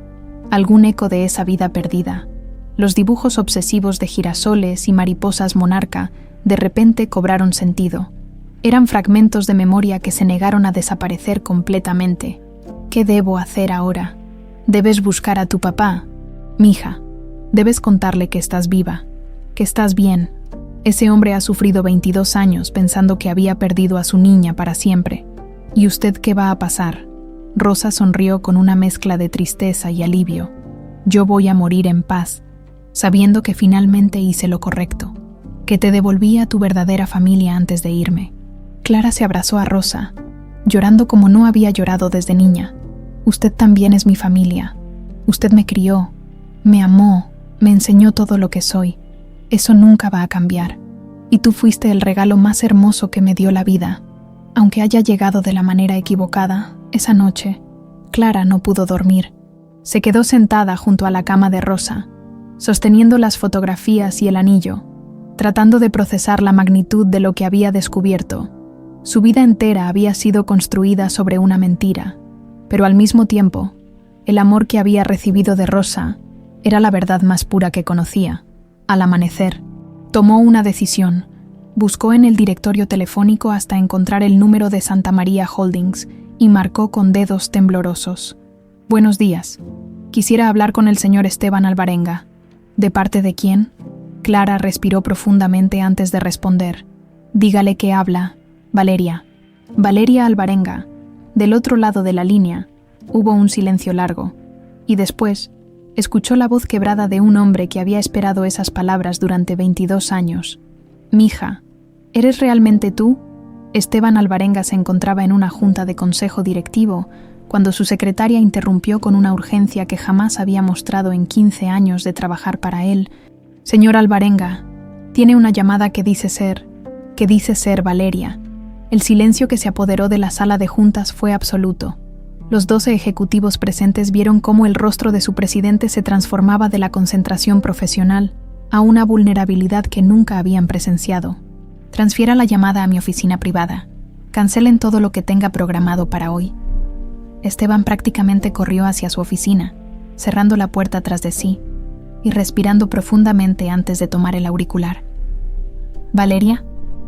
algún eco de esa vida perdida. Los dibujos obsesivos de girasoles y mariposas monarca de repente cobraron sentido. Eran fragmentos de memoria que se negaron a desaparecer completamente. ¿Qué debo hacer ahora? Debes buscar a tu papá, mija. Debes contarle que estás viva, que estás bien. Ese hombre ha sufrido 22 años pensando que había perdido a su niña para siempre. ¿Y usted qué va a pasar? Rosa sonrió con una mezcla de tristeza y alivio. Yo voy a morir en paz, sabiendo que finalmente hice lo correcto, que te devolví a tu verdadera familia antes de irme. Clara se abrazó a Rosa, llorando como no había llorado desde niña. Usted también es mi familia. Usted me crió, me amó, me enseñó todo lo que soy. Eso nunca va a cambiar. Y tú fuiste el regalo más hermoso que me dio la vida. Aunque haya llegado de la manera equivocada, esa noche, Clara no pudo dormir. Se quedó sentada junto a la cama de Rosa, sosteniendo las fotografías y el anillo, tratando de procesar la magnitud de lo que había descubierto. Su vida entera había sido construida sobre una mentira, pero al mismo tiempo, el amor que había recibido de Rosa era la verdad más pura que conocía. Al amanecer, tomó una decisión. Buscó en el directorio telefónico hasta encontrar el número de Santa María Holdings y marcó con dedos temblorosos. Buenos días. Quisiera hablar con el señor Esteban Alvarenga. ¿De parte de quién? Clara respiró profundamente antes de responder. Dígale que habla. Valeria. Valeria Alvarenga. Del otro lado de la línea, hubo un silencio largo, y después escuchó la voz quebrada de un hombre que había esperado esas palabras durante 22 años. Mija, ¿eres realmente tú? Esteban Alvarenga se encontraba en una junta de consejo directivo cuando su secretaria interrumpió con una urgencia que jamás había mostrado en 15 años de trabajar para él. Señor Alvarenga, tiene una llamada que dice ser Valeria. El silencio que se apoderó de la sala de juntas fue absoluto. Los 12 ejecutivos presentes vieron cómo el rostro de su presidente se transformaba de la concentración profesional a una vulnerabilidad que nunca habían presenciado. Transfiera la llamada a mi oficina privada. Cancelen todo lo que tenga programado para hoy. Esteban prácticamente corrió hacia su oficina, cerrando la puerta tras de sí y respirando profundamente antes de tomar el auricular. Valeria,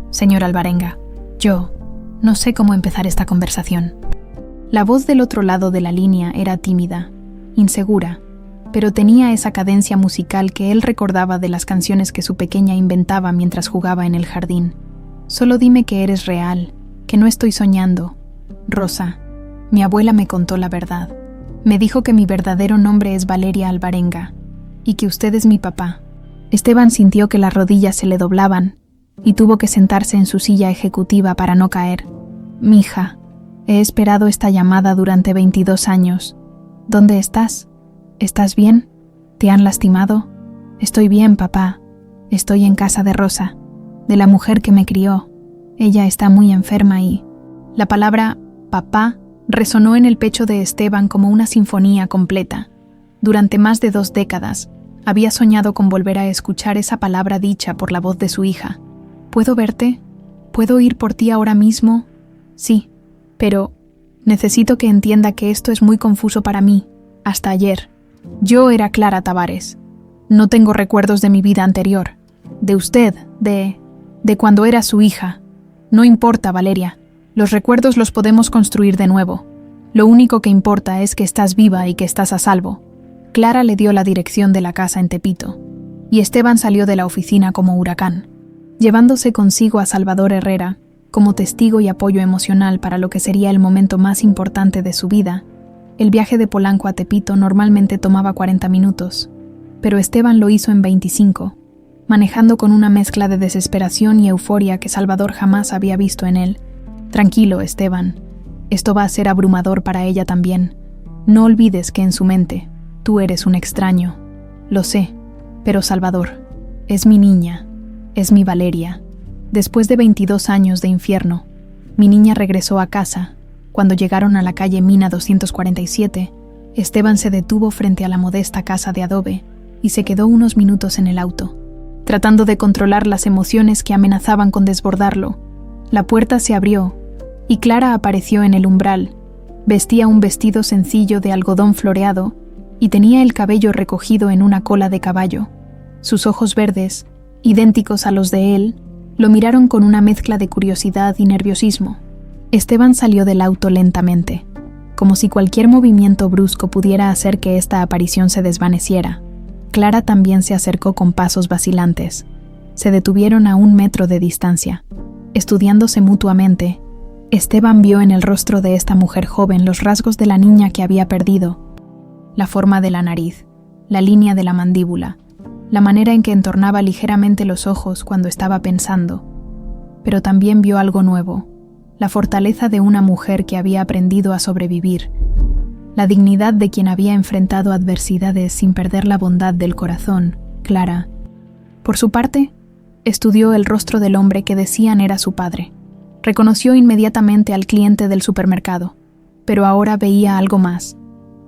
señor Alvarenga, yo no sé cómo empezar esta conversación. La voz del otro lado de la línea era tímida, insegura, pero tenía esa cadencia musical que él recordaba de las canciones que su pequeña inventaba mientras jugaba en el jardín. Solo dime que eres real, que no estoy soñando. Rosa, mi abuela me contó la verdad. Me dijo que mi verdadero nombre es Valeria Alvarenga y que usted es mi papá. Esteban sintió que las rodillas se le doblaban y tuvo que sentarse en su silla ejecutiva para no caer. Mija, he esperado esta llamada durante 22 años. ¿Dónde estás? ¿Estás bien? ¿Te han lastimado? Estoy bien, papá. Estoy en casa de Rosa, de la mujer que me crió. Ella está muy enferma y... La palabra papá resonó en el pecho de Esteban como una sinfonía completa. Durante más de 2 décadas, había soñado con volver a escuchar esa palabra dicha por la voz de su hija. ¿Puedo verte? ¿Puedo ir por ti ahora mismo? Sí, pero necesito que entienda que esto es muy confuso para mí. Hasta ayer, yo era Clara Tavares. No tengo recuerdos de mi vida anterior, de usted, de cuando era su hija. No importa, Valeria, los recuerdos los podemos construir de nuevo. Lo único que importa es que estás viva y que estás a salvo. Clara le dio la dirección de la casa en Tepito, y Esteban salió de la oficina como huracán, llevándose consigo a Salvador Herrera como testigo y apoyo emocional para lo que sería el momento más importante de su vida. El viaje de Polanco a Tepito normalmente tomaba 40 minutos, pero Esteban lo hizo en 25, manejando con una mezcla de desesperación y euforia que Salvador jamás había visto en él. Tranquilo, Esteban, esto va a ser abrumador para ella también. No olvides que en su mente, tú eres un extraño. Lo sé, pero Salvador, es mi niña, es mi Valeria. Después de 22 años de infierno, mi niña regresó a casa. Cuando llegaron a la calle Mina 247, Esteban se detuvo frente a la modesta casa de adobe y se quedó unos minutos en el auto, tratando de controlar las emociones que amenazaban con desbordarlo. La puerta se abrió y Clara apareció en el umbral. Vestía un vestido sencillo de algodón floreado y tenía el cabello recogido en una cola de caballo. Sus ojos verdes, idénticos a los de él, lo miraron con una mezcla de curiosidad y nerviosismo. Esteban salió del auto lentamente, como si cualquier movimiento brusco pudiera hacer que esta aparición se desvaneciera. Clara también se acercó con pasos vacilantes. Se detuvieron a 1 metro de distancia. Estudiándose mutuamente, Esteban vio en el rostro de esta mujer joven los rasgos de la niña que había perdido: la forma de la nariz, la línea de la mandíbula, la manera en que entornaba ligeramente los ojos cuando estaba pensando. Pero también vio algo nuevo: la fortaleza de una mujer que había aprendido a sobrevivir, la dignidad de quien había enfrentado adversidades sin perder la bondad del corazón, Clara. Por su parte, estudió el rostro del hombre que decían era su padre. Reconoció inmediatamente al cliente del supermercado, pero ahora veía algo más.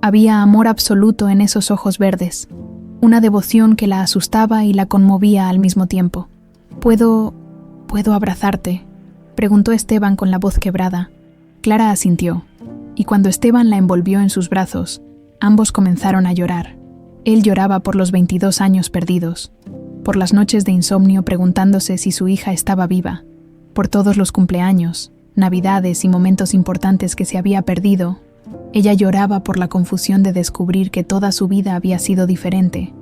Había amor absoluto en esos ojos verdes, una devoción que la asustaba y la conmovía al mismo tiempo. ¿Puedo abrazarte?, preguntó Esteban con la voz quebrada. Clara asintió, y cuando Esteban la envolvió en sus brazos, ambos comenzaron a llorar. Él lloraba por los 22 años perdidos, por las noches de insomnio preguntándose si su hija estaba viva, por todos los cumpleaños, navidades y momentos importantes que se había perdido. Ella lloraba por la confusión de descubrir que toda su vida había sido diferente,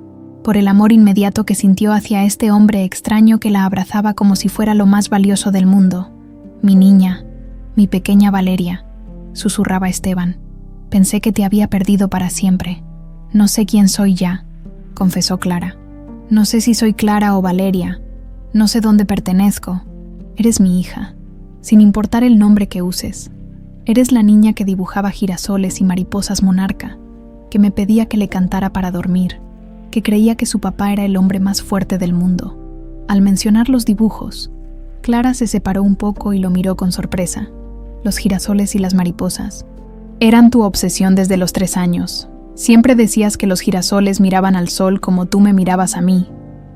por el amor inmediato que sintió hacia este hombre extraño que la abrazaba como si fuera lo más valioso del mundo. «Mi niña, mi pequeña Valeria», susurraba Esteban. «Pensé que te había perdido para siempre. No sé quién soy ya», confesó Clara. «No sé si soy Clara o Valeria. No sé dónde pertenezco. Eres mi hija, sin importar el nombre que uses. Eres la niña que dibujaba girasoles y mariposas monarca, que me pedía que le cantara para dormir, que creía que su papá era el hombre más fuerte del mundo». Al mencionar los dibujos, Clara se separó un poco y lo miró con sorpresa. Los girasoles y las mariposas eran tu obsesión desde los 3 años. Siempre decías que los girasoles miraban al sol como tú me mirabas a mí,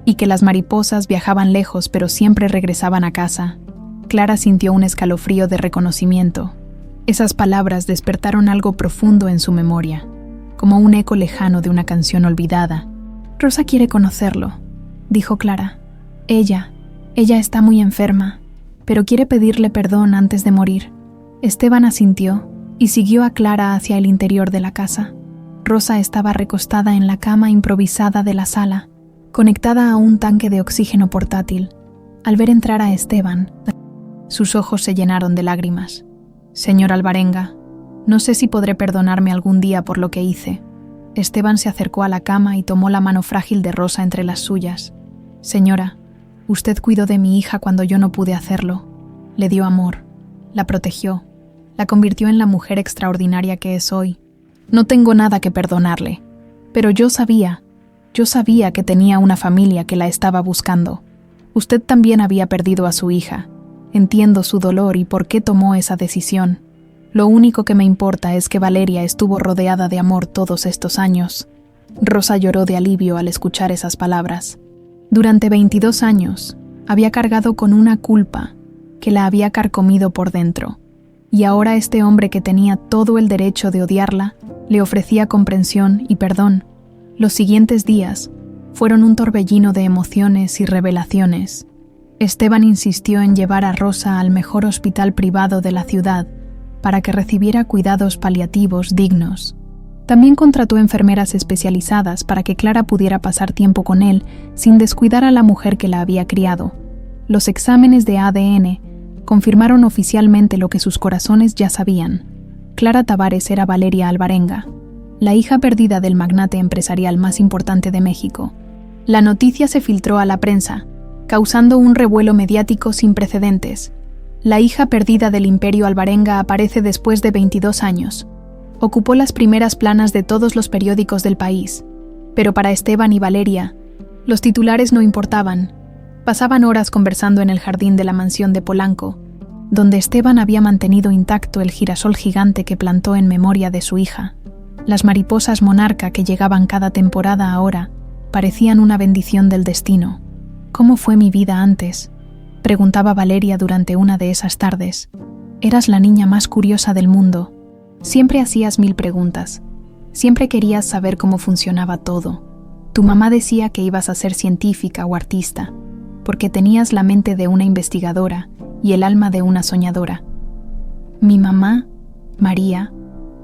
y que las mariposas viajaban lejos pero siempre regresaban a casa. Clara sintió un escalofrío de reconocimiento. Esas palabras despertaron algo profundo en su memoria, como un eco lejano de una canción olvidada. «Rosa quiere conocerlo», dijo Clara. Ella está muy enferma, pero quiere pedirle perdón antes de morir». Esteban asintió y siguió a Clara hacia el interior de la casa. Rosa estaba recostada en la cama improvisada de la sala, conectada a un tanque de oxígeno portátil. Al ver entrar a Esteban, sus ojos se llenaron de lágrimas. «Señor Alvarenga, no sé si podré perdonarme algún día por lo que hice». Esteban se acercó a la cama y tomó la mano frágil de Rosa entre las suyas. «Señora, usted cuidó de mi hija cuando yo no pude hacerlo. Le dio amor, la protegió, la convirtió en la mujer extraordinaria que es hoy. No tengo nada que perdonarle, pero yo sabía que tenía una familia que la estaba buscando. Usted también había perdido a su hija. Entiendo su dolor y por qué tomó esa decisión. Lo único que me importa es que Valeria estuvo rodeada de amor todos estos años». Rosa lloró de alivio al escuchar esas palabras. Durante 22 años, había cargado con una culpa que la había carcomido por dentro, y ahora este hombre que tenía todo el derecho de odiarla, le ofrecía comprensión y perdón. Los siguientes días fueron un torbellino de emociones y revelaciones. Esteban insistió en llevar a Rosa al mejor hospital privado de la ciudad para que recibiera cuidados paliativos dignos. También contrató enfermeras especializadas para que Clara pudiera pasar tiempo con él sin descuidar a la mujer que la había criado. Los exámenes de ADN confirmaron oficialmente lo que sus corazones ya sabían. Clara Tavares era Valeria Alvarenga, la hija perdida del magnate empresarial más importante de México. La noticia se filtró a la prensa, causando un revuelo mediático sin precedentes. La hija perdida del imperio Alvarenga aparece después de 22 años. Ocupó las primeras planas de todos los periódicos del país, pero para Esteban y Valeria, los titulares no importaban. Pasaban horas conversando en el jardín de la mansión de Polanco, donde Esteban había mantenido intacto el girasol gigante que plantó en memoria de su hija. Las mariposas monarca que llegaban cada temporada ahora parecían una bendición del destino. «¿Cómo fue mi vida antes?», preguntaba Valeria durante una de esas tardes. «Eras la niña más curiosa del mundo. Siempre hacías 1000 preguntas. Siempre querías saber cómo funcionaba todo. Tu mamá decía que ibas a ser científica o artista, porque tenías la mente de una investigadora y el alma de una soñadora. Mi mamá, María,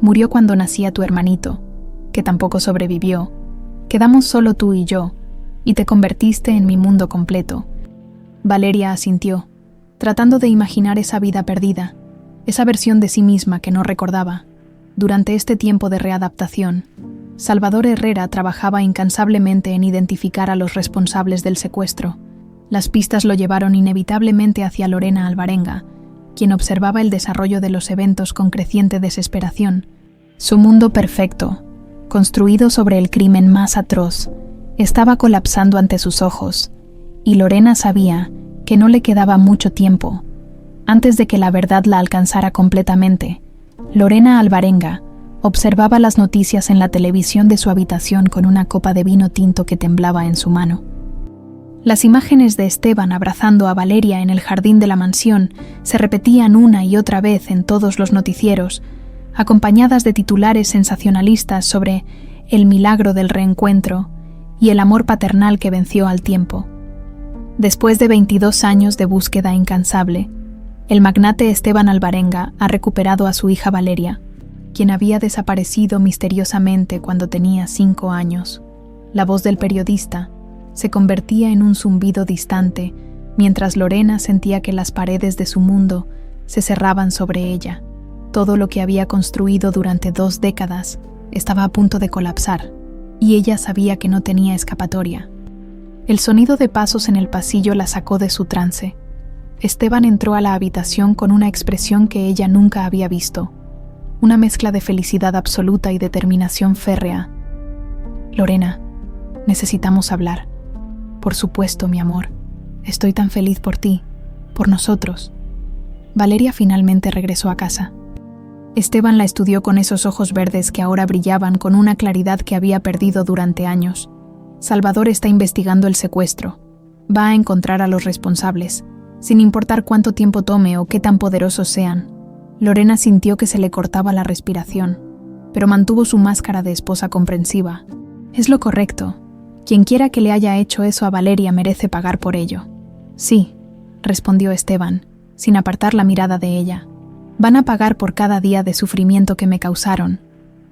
murió cuando nacía tu hermanito, que tampoco sobrevivió. Quedamos solo tú y yo, y te convertiste en mi mundo completo. Valeria asintió, tratando de imaginar esa vida perdida, esa versión de sí misma que no recordaba. Durante este tiempo de readaptación, Salvador Herrera trabajaba incansablemente en identificar a los responsables del secuestro. Las pistas lo llevaron inevitablemente hacia Lorena Alvarenga, quien observaba el desarrollo de los eventos con creciente desesperación. Su mundo perfecto, construido sobre el crimen más atroz, estaba colapsando ante sus ojos, y Lorena sabía que no le quedaba mucho tiempo. Antes de que la verdad la alcanzara completamente, Lorena Alvarenga observaba las noticias en la televisión de su habitación con una copa de vino tinto que temblaba en su mano. Las imágenes de Esteban abrazando a Valeria en el jardín de la mansión se repetían una y otra vez en todos los noticieros, acompañadas de titulares sensacionalistas sobre el milagro del reencuentro y el amor paternal que venció al tiempo. Después de 22 años de búsqueda incansable, el magnate Esteban Alvarenga ha recuperado a su hija Valeria, quien había desaparecido misteriosamente cuando tenía 5 años. La voz del periodista se convertía en un zumbido distante, mientras Lorena sentía que las paredes de su mundo se cerraban sobre ella. Todo lo que había construido durante 2 décadas estaba a punto de colapsar, y ella sabía que no tenía escapatoria. El sonido de pasos en el pasillo la sacó de su trance. Esteban entró a la habitación con una expresión que ella nunca había visto, una mezcla de felicidad absoluta y determinación férrea. «Lorena, necesitamos hablar». «Por supuesto, mi amor. Estoy tan feliz por ti, por nosotros». Valeria finalmente regresó a casa. Esteban la estudió con esos ojos verdes que ahora brillaban con una claridad que había perdido durante años. Salvador está investigando el secuestro. Va a encontrar a los responsables, sin importar cuánto tiempo tome o qué tan poderosos sean. Lorena sintió que se le cortaba la respiración, pero mantuvo su máscara de esposa comprensiva. «Es lo correcto. Quien quiera que le haya hecho eso a Valeria merece pagar por ello». «Sí», respondió Esteban, sin apartar la mirada de ella. «Van a pagar por cada día de sufrimiento que me causaron,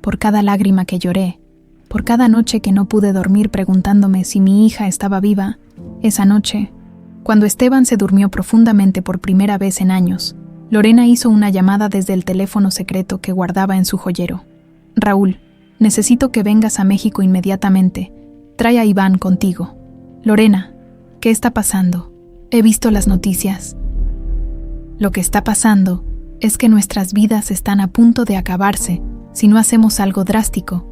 por cada lágrima que lloré, por cada noche que no pude dormir preguntándome si mi hija estaba viva». Esa noche, cuando Esteban se durmió profundamente por primera vez en años, Lorena hizo una llamada desde el teléfono secreto que guardaba en su joyero. «Raúl, necesito que vengas a México inmediatamente. Trae a Iván contigo». «Lorena, ¿qué está pasando? He visto las noticias». «Lo que está pasando es que nuestras vidas están a punto de acabarse si no hacemos algo drástico».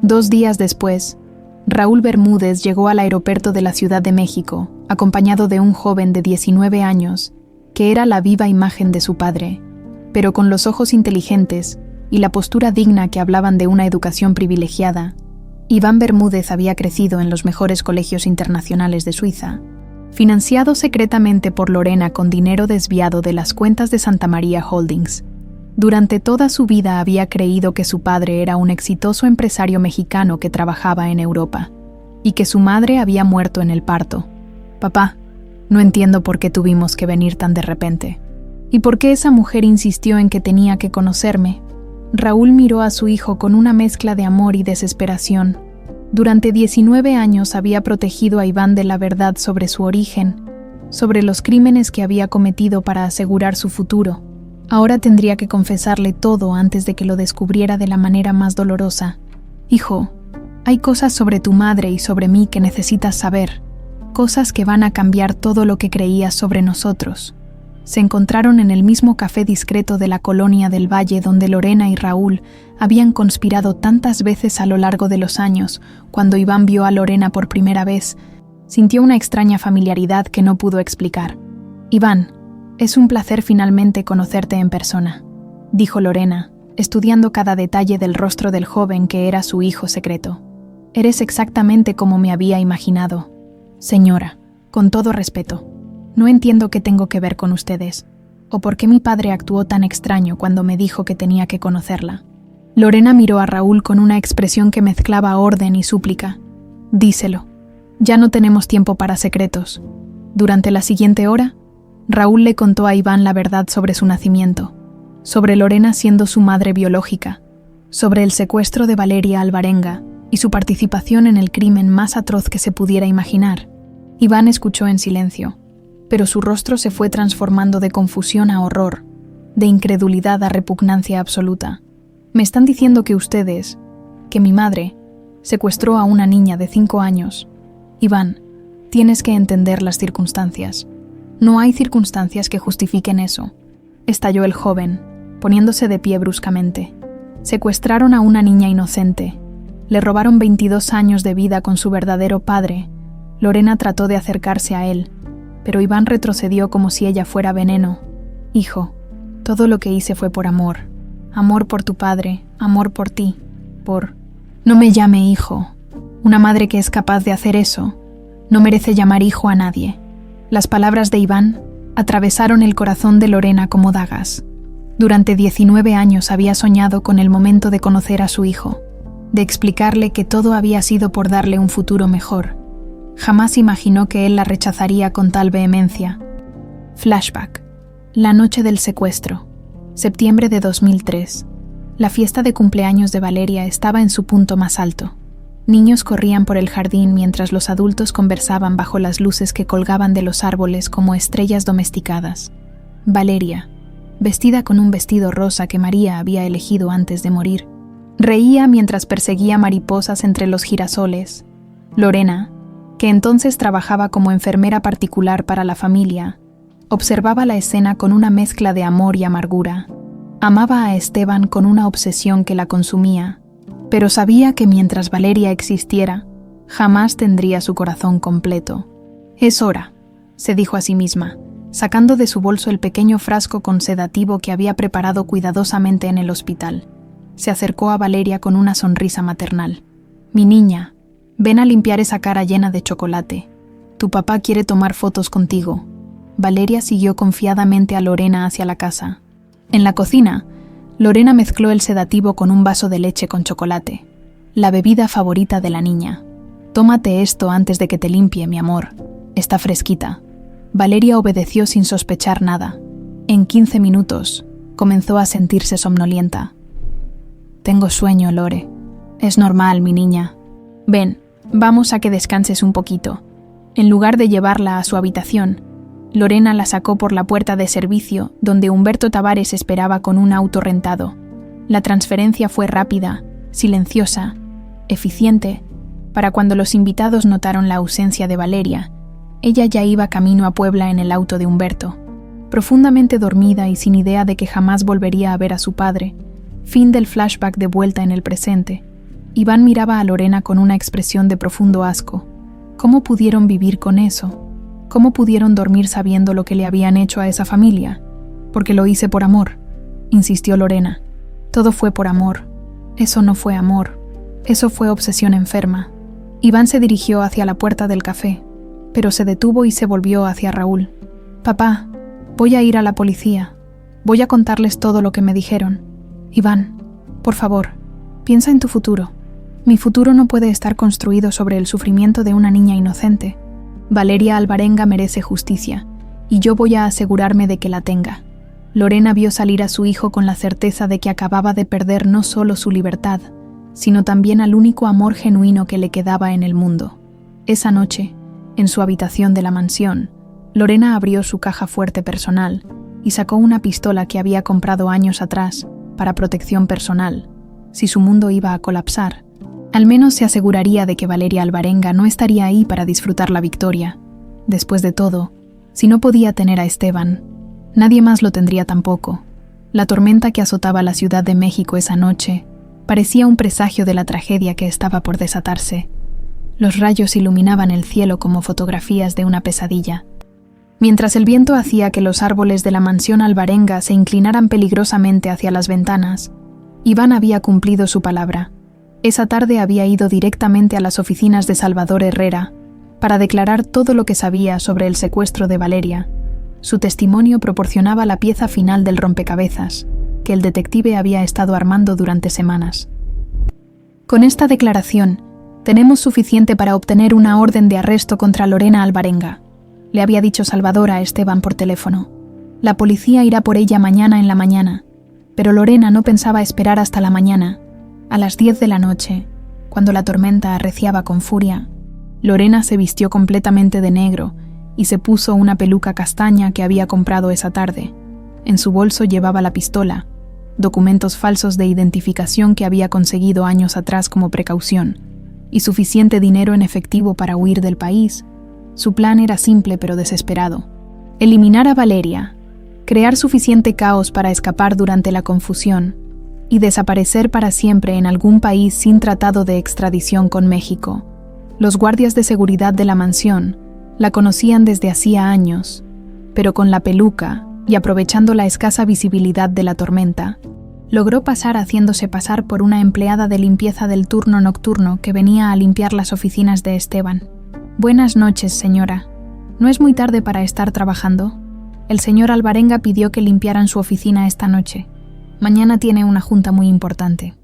2 días después, Raúl Bermúdez llegó al aeropuerto de la Ciudad de México, acompañado de un joven de 19 años, que era la viva imagen de su padre, pero con los ojos inteligentes y la postura digna que hablaban de una educación privilegiada. Iván Bermúdez había crecido en los mejores colegios internacionales de Suiza, financiado secretamente por Lorena con dinero desviado de las cuentas de Santa María Holdings. Durante toda su vida había creído que su padre era un exitoso empresario mexicano que trabajaba en Europa, y que su madre había muerto en el parto. «Papá, no entiendo por qué tuvimos que venir tan de repente. ¿Y por qué esa mujer insistió en que tenía que conocerme?». Raúl miró a su hijo con una mezcla de amor y desesperación. Durante 19 años había protegido a Iván de la verdad sobre su origen, sobre los crímenes que había cometido para asegurar su futuro. Ahora tendría que confesarle todo antes de que lo descubriera de la manera más dolorosa. «Hijo, hay cosas sobre tu madre y sobre mí que necesitas saber, cosas que van a cambiar todo lo que creías sobre nosotros». Se encontraron en el mismo café discreto de la colonia del Valle donde Lorena y Raúl habían conspirado tantas veces a lo largo de los años. Cuando Iván vio a Lorena por primera vez, sintió una extraña familiaridad que no pudo explicar. «Iván, es un placer finalmente conocerte en persona», dijo Lorena, estudiando cada detalle del rostro del joven que era su hijo secreto. «Eres exactamente como me había imaginado. Señora, con todo respeto, no entiendo qué tengo que ver con ustedes, o por qué mi padre actuó tan extraño cuando me dijo que tenía que conocerla». Lorena miró a Raúl con una expresión que mezclaba orden y súplica. «Díselo. Ya no tenemos tiempo para secretos». Durante la siguiente hora, Raúl le contó a Iván la verdad sobre su nacimiento, sobre Lorena siendo su madre biológica, sobre el secuestro de Valeria Alvarenga y su participación en el crimen más atroz que se pudiera imaginar. Iván escuchó en silencio, pero su rostro se fue transformando de confusión a horror, de incredulidad a repugnancia absoluta. Me están diciendo que ustedes, que mi madre, secuestró a una niña de 5 años. Iván, tienes que entender las circunstancias. No hay circunstancias que justifiquen eso, estalló el joven, poniéndose de pie bruscamente. Secuestraron a una niña inocente. Le robaron 22 años de vida con su verdadero padre. Lorena trató de acercarse a él, pero Iván retrocedió como si ella fuera veneno. Hijo, todo lo que hice fue por amor. Amor por tu padre, amor por ti, por... No me llame hijo. Una madre que es capaz de hacer eso no merece llamar hijo a nadie. Las palabras de Iván atravesaron el corazón de Lorena como dagas. Durante 19 años había soñado con el momento de conocer a su hijo, de explicarle que todo había sido por darle un futuro mejor. Jamás imaginó que él la rechazaría con tal vehemencia. Flashback. La noche del secuestro. Septiembre de 2003. La fiesta de cumpleaños de Valeria estaba en su punto más alto. Niños corrían por el jardín mientras los adultos conversaban bajo las luces que colgaban de los árboles como estrellas domesticadas. Valeria, vestida con un vestido rosa que María había elegido antes de morir, reía mientras perseguía mariposas entre los girasoles. Lorena, que entonces trabajaba como enfermera particular para la familia, observaba la escena con una mezcla de amor y amargura. Amaba a Esteban con una obsesión que la consumía, pero sabía que mientras Valeria existiera, jamás tendría su corazón completo. «Es hora», se dijo a sí misma, sacando de su bolso el pequeño frasco con sedativo que había preparado cuidadosamente en el hospital. Se acercó a Valeria con una sonrisa maternal. «Mi niña, ven a limpiar esa cara llena de chocolate. Tu papá quiere tomar fotos contigo». Valeria siguió confiadamente a Lorena hacia la casa. En la cocina, Lorena mezcló el sedativo con un vaso de leche con chocolate, la bebida favorita de la niña. «Tómate esto antes de que te limpie, mi amor. Está fresquita». Valeria obedeció sin sospechar nada. En 15 minutos, comenzó a sentirse somnolienta. «Tengo sueño, Lore. Es normal, mi niña. Ven, vamos a que descanses un poquito». En lugar de llevarla a su habitación, Lorena la sacó por la puerta de servicio, donde Humberto Tavares esperaba con un auto rentado. La transferencia fue rápida, silenciosa, eficiente. Para cuando los invitados notaron la ausencia de Valeria, ella ya iba camino a Puebla en el auto de Humberto. Profundamente dormida y sin idea de que jamás volvería a ver a su padre, fin del flashback de vuelta en el presente, Iván miraba a Lorena con una expresión de profundo asco. ¿Cómo pudieron vivir con eso? ¿Cómo pudieron dormir sabiendo lo que le habían hecho a esa familia? Porque lo hice por amor, insistió Lorena. Todo fue por amor. Eso no fue amor. Eso fue obsesión enferma. Iván se dirigió hacia la puerta del café, pero se detuvo y se volvió hacia Raúl. «Papá, voy a ir a la policía. Voy a contarles todo lo que me dijeron. Iván, por favor, piensa en tu futuro. Mi futuro no puede estar construido sobre el sufrimiento de una niña inocente. Valeria Alvarenga merece justicia, y yo voy a asegurarme de que la tenga». Lorena vio salir a su hijo con la certeza de que acababa de perder no solo su libertad, sino también al único amor genuino que le quedaba en el mundo. Esa noche, en su habitación de la mansión, Lorena abrió su caja fuerte personal y sacó una pistola que había comprado años atrás para protección personal. Si su mundo iba a colapsar, al menos se aseguraría de que Valeria Alvarenga no estaría ahí para disfrutar la victoria. Después de todo, si no podía tener a Esteban, nadie más lo tendría tampoco. La tormenta que azotaba la Ciudad de México esa noche parecía un presagio de la tragedia que estaba por desatarse. Los rayos iluminaban el cielo como fotografías de una pesadilla. Mientras el viento hacía que los árboles de la mansión Alvarenga se inclinaran peligrosamente hacia las ventanas, Iván había cumplido su palabra. Esa tarde había ido directamente a las oficinas de Salvador Herrera para declarar todo lo que sabía sobre el secuestro de Valeria. Su testimonio proporcionaba la pieza final del rompecabezas que el detective había estado armando durante semanas. «Con esta declaración, tenemos suficiente para obtener una orden de arresto contra Lorena Alvarenga», le había dicho Salvador a Esteban por teléfono. «La policía irá por ella mañana en la mañana». Pero Lorena no pensaba esperar hasta la mañana. A las 10 de la noche, cuando la tormenta arreciaba con furia, Lorena se vistió completamente de negro y se puso una peluca castaña que había comprado esa tarde. En su bolso llevaba la pistola, documentos falsos de identificación que había conseguido años atrás como precaución, y suficiente dinero en efectivo para huir del país. Su plan era simple pero desesperado: eliminar a Valeria, crear suficiente caos para escapar durante la confusión y desaparecer para siempre en algún país sin tratado de extradición con México. Los guardias de seguridad de la mansión la conocían desde hacía años, pero con la peluca y aprovechando la escasa visibilidad de la tormenta, logró pasar haciéndose pasar por una empleada de limpieza del turno nocturno que venía a limpiar las oficinas de Esteban. «Buenas noches, señora. ¿No es muy tarde para estar trabajando? El señor Alvarenga pidió que limpiaran su oficina esta noche. Mañana tiene una junta muy importante»,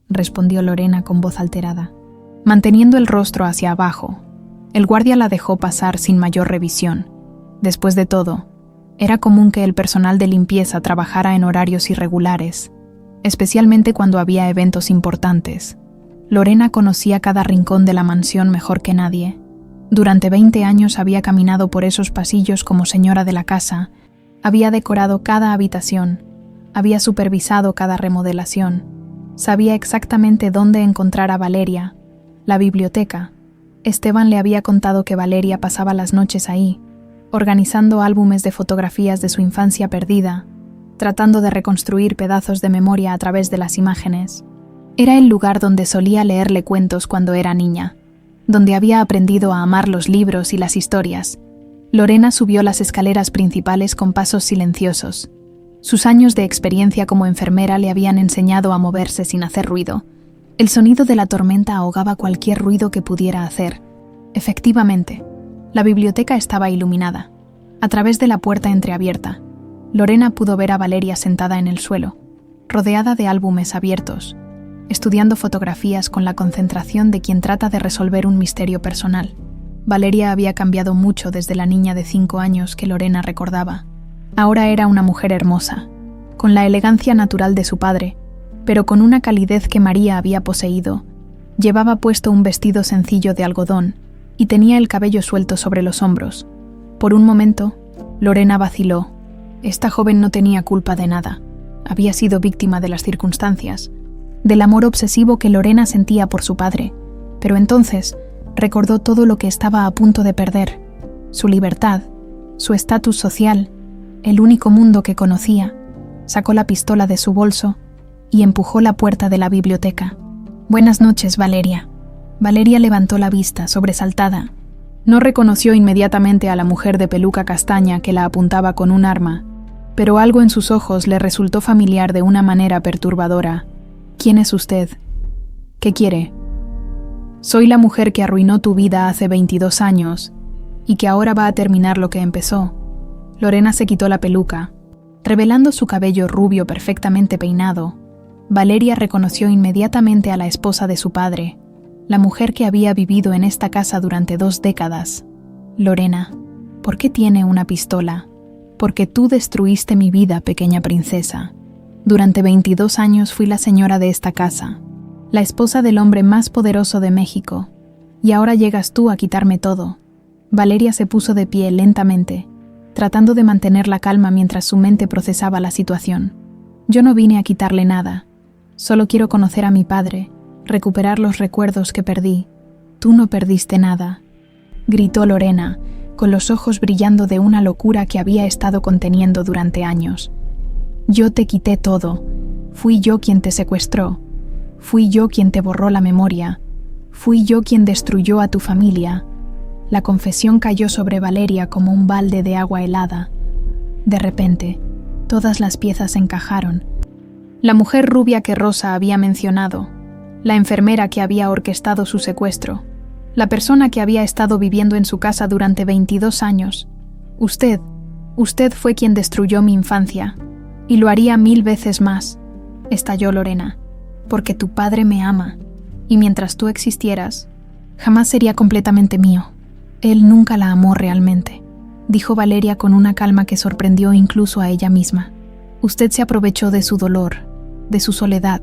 respondió Lorena con voz alterada. Manteniendo el rostro hacia abajo, el guardia la dejó pasar sin mayor revisión. Después de todo, era común que el personal de limpieza trabajara en horarios irregulares, especialmente cuando había eventos importantes. Lorena conocía cada rincón de la mansión mejor que nadie. Durante 20 años había caminado por esos pasillos como señora de la casa, había decorado cada habitación, había supervisado cada remodelación, sabía exactamente dónde encontrar a Valeria, la biblioteca. Esteban le había contado que Valeria pasaba las noches ahí, organizando álbumes de fotografías de su infancia perdida, tratando de reconstruir pedazos de memoria a través de las imágenes. Era el lugar donde solía leerle cuentos cuando era niña, donde había aprendido a amar los libros y las historias. Lorena subió las escaleras principales con pasos silenciosos. Sus años de experiencia como enfermera le habían enseñado a moverse sin hacer ruido. El sonido de la tormenta ahogaba cualquier ruido que pudiera hacer. Efectivamente, la biblioteca estaba iluminada. A través de la puerta entreabierta, Lorena pudo ver a Valeria sentada en el suelo, rodeada de álbumes abiertos, estudiando fotografías con la concentración de quien trata de resolver un misterio personal. Valeria había cambiado mucho desde la niña de 5 años que Lorena recordaba. Ahora era una mujer hermosa, con la elegancia natural de su padre, pero con una calidez que María había poseído. Llevaba puesto un vestido sencillo de algodón y tenía el cabello suelto sobre los hombros. Por un momento, Lorena vaciló. Esta joven no tenía culpa de nada. Había sido víctima de las circunstancias, del amor obsesivo que Lorena sentía por su padre, pero entonces recordó todo lo que estaba a punto de perder: su libertad, su estatus social, el único mundo que conocía. Sacó la pistola de su bolso y empujó la puerta de la biblioteca. «Buenas noches, Valeria». Valeria levantó la vista, sobresaltada. No reconoció inmediatamente a la mujer de peluca castaña que la apuntaba con un arma, pero algo en sus ojos le resultó familiar de una manera perturbadora. «¿Quién es usted? ¿Qué quiere?» «Soy la mujer que arruinó tu vida hace 22 años y que ahora va a terminar lo que empezó». Lorena se quitó la peluca, revelando su cabello rubio perfectamente peinado. Valeria reconoció inmediatamente a la esposa de su padre, la mujer que había vivido en esta casa durante 2 décadas. «Lorena, ¿por qué tiene una pistola?» «Porque tú destruiste mi vida, pequeña princesa. Durante 22 años fui la señora de esta casa, la esposa del hombre más poderoso de México, y ahora llegas tú a quitarme todo». Valeria se puso de pie lentamente, tratando de mantener la calma mientras su mente procesaba la situación. «Yo no vine a quitarle nada. Solo quiero conocer a mi padre, recuperar los recuerdos que perdí. Tú no perdiste nada», gritó Lorena, con los ojos brillando de una locura que había estado conteniendo durante años. «Yo te quité todo. Fui yo quien te secuestró. Fui yo quien te borró la memoria. Fui yo quien destruyó a tu familia». La confesión cayó sobre Valeria como un balde de agua helada. De repente, todas las piezas encajaron. La mujer rubia que Rosa había mencionado, la enfermera que había orquestado su secuestro, la persona que había estado viviendo en su casa durante 22 años. Usted fue quien destruyó mi infancia, y lo haría 1000 veces más, estalló Lorena, porque tu padre me ama, y mientras tú existieras, jamás sería completamente mío. Él nunca la amó realmente, dijo Valeria con una calma que sorprendió incluso a ella misma. Usted se aprovechó de su dolor, de su soledad.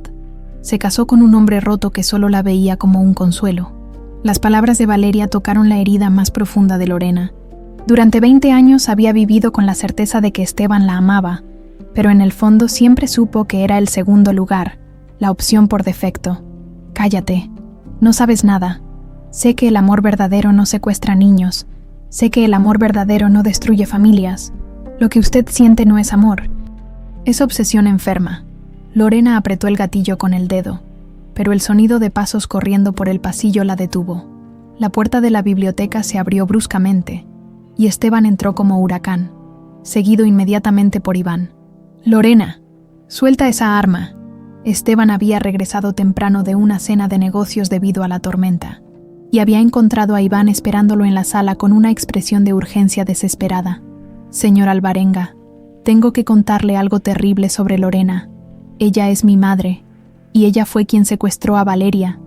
Se casó con un hombre roto que solo la veía como un consuelo. Las palabras de Valeria tocaron la herida más profunda de Lorena. Durante 20 años había vivido con la certeza de que Esteban la amaba, pero en el fondo siempre supo que era el segundo lugar, la opción por defecto. Cállate, no sabes nada. Sé que el amor verdadero no secuestra niños. Sé que el amor verdadero no destruye familias. Lo que usted siente no es amor. Es obsesión enferma. Lorena apretó el gatillo con el dedo, pero el sonido de pasos corriendo por el pasillo la detuvo. La puerta de la biblioteca se abrió bruscamente, y Esteban entró como huracán, seguido inmediatamente por Iván. «Lorena, suelta esa arma». Esteban había regresado temprano de una cena de negocios debido a la tormenta, y había encontrado a Iván esperándolo en la sala con una expresión de urgencia desesperada. «Señor Alvarenga, tengo que contarle algo terrible sobre Lorena. Ella es mi madre, y ella fue quien secuestró a Valeria.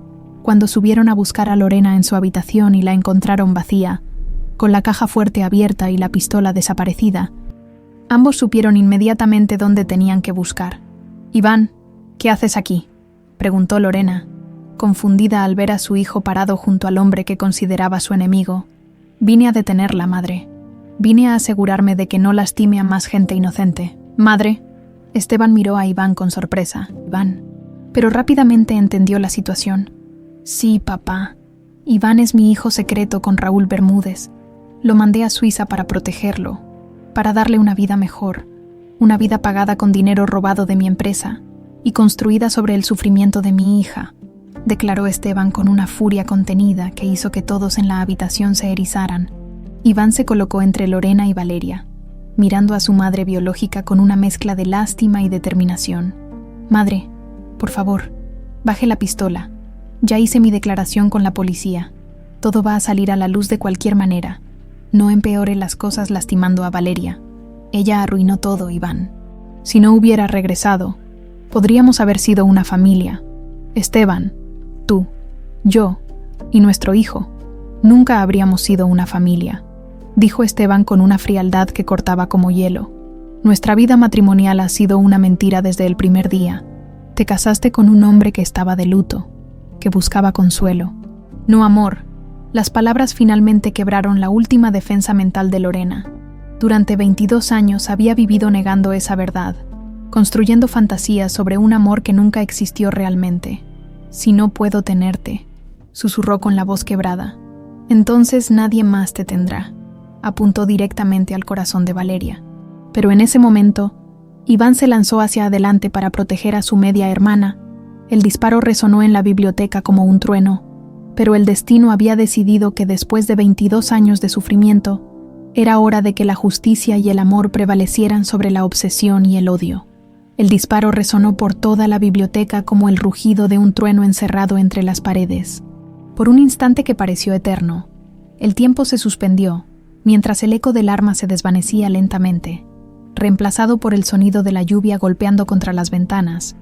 Cuando subieron a buscar a Lorena en su habitación y la encontraron vacía, con la caja fuerte abierta y la pistola desaparecida, ambos supieron inmediatamente dónde tenían que buscar. «Iván, ¿qué haces aquí?», preguntó Lorena, confundida al ver a su hijo parado junto al hombre que consideraba su enemigo. «Vine a detenerla, madre. Vine a asegurarme de que no lastime a más gente inocente». «Madre». Esteban miró a Iván con sorpresa. «Iván». Pero rápidamente entendió la situación. «Sí, papá. Iván es mi hijo secreto con Raúl Bermúdez. Lo mandé a Suiza para protegerlo, para darle una vida mejor, una vida pagada con dinero robado de mi empresa y construida sobre el sufrimiento de mi hija», declaró Esteban con una furia contenida que hizo que todos en la habitación se erizaran. Iván se colocó entre Lorena y Valeria, mirando a su madre biológica con una mezcla de lástima y determinación. «Madre, por favor, baje la pistola. Ya hice mi declaración con la policía. Todo va a salir a la luz de cualquier manera. No empeore las cosas lastimando a Valeria. Ella arruinó todo, Iván. Si no hubiera regresado, podríamos haber sido una familia. Esteban, tú, yo y nuestro hijo. Nunca habríamos sido una familia», dijo Esteban con una frialdad que cortaba como hielo. «Nuestra vida matrimonial ha sido una mentira desde el primer día. Te casaste con un hombre que estaba de luto, que buscaba consuelo. No amor». Las palabras finalmente quebraron la última defensa mental de Lorena. Durante 22 años había vivido negando esa verdad, construyendo fantasías sobre un amor que nunca existió realmente. «Si no puedo tenerte», susurró con la voz quebrada, «entonces nadie más te tendrá», apuntó directamente al corazón de Valeria. Pero en ese momento, Iván se lanzó hacia adelante para proteger a su media hermana. El disparo resonó en la biblioteca como un trueno, pero el destino había decidido que después de 22 años de sufrimiento, era hora de que la justicia y el amor prevalecieran sobre la obsesión y el odio. El disparo resonó por toda la biblioteca como el rugido de un trueno encerrado entre las paredes. Por un instante que pareció eterno, el tiempo se suspendió, mientras el eco del arma se desvanecía lentamente, reemplazado por el sonido de la lluvia golpeando contra las ventanas.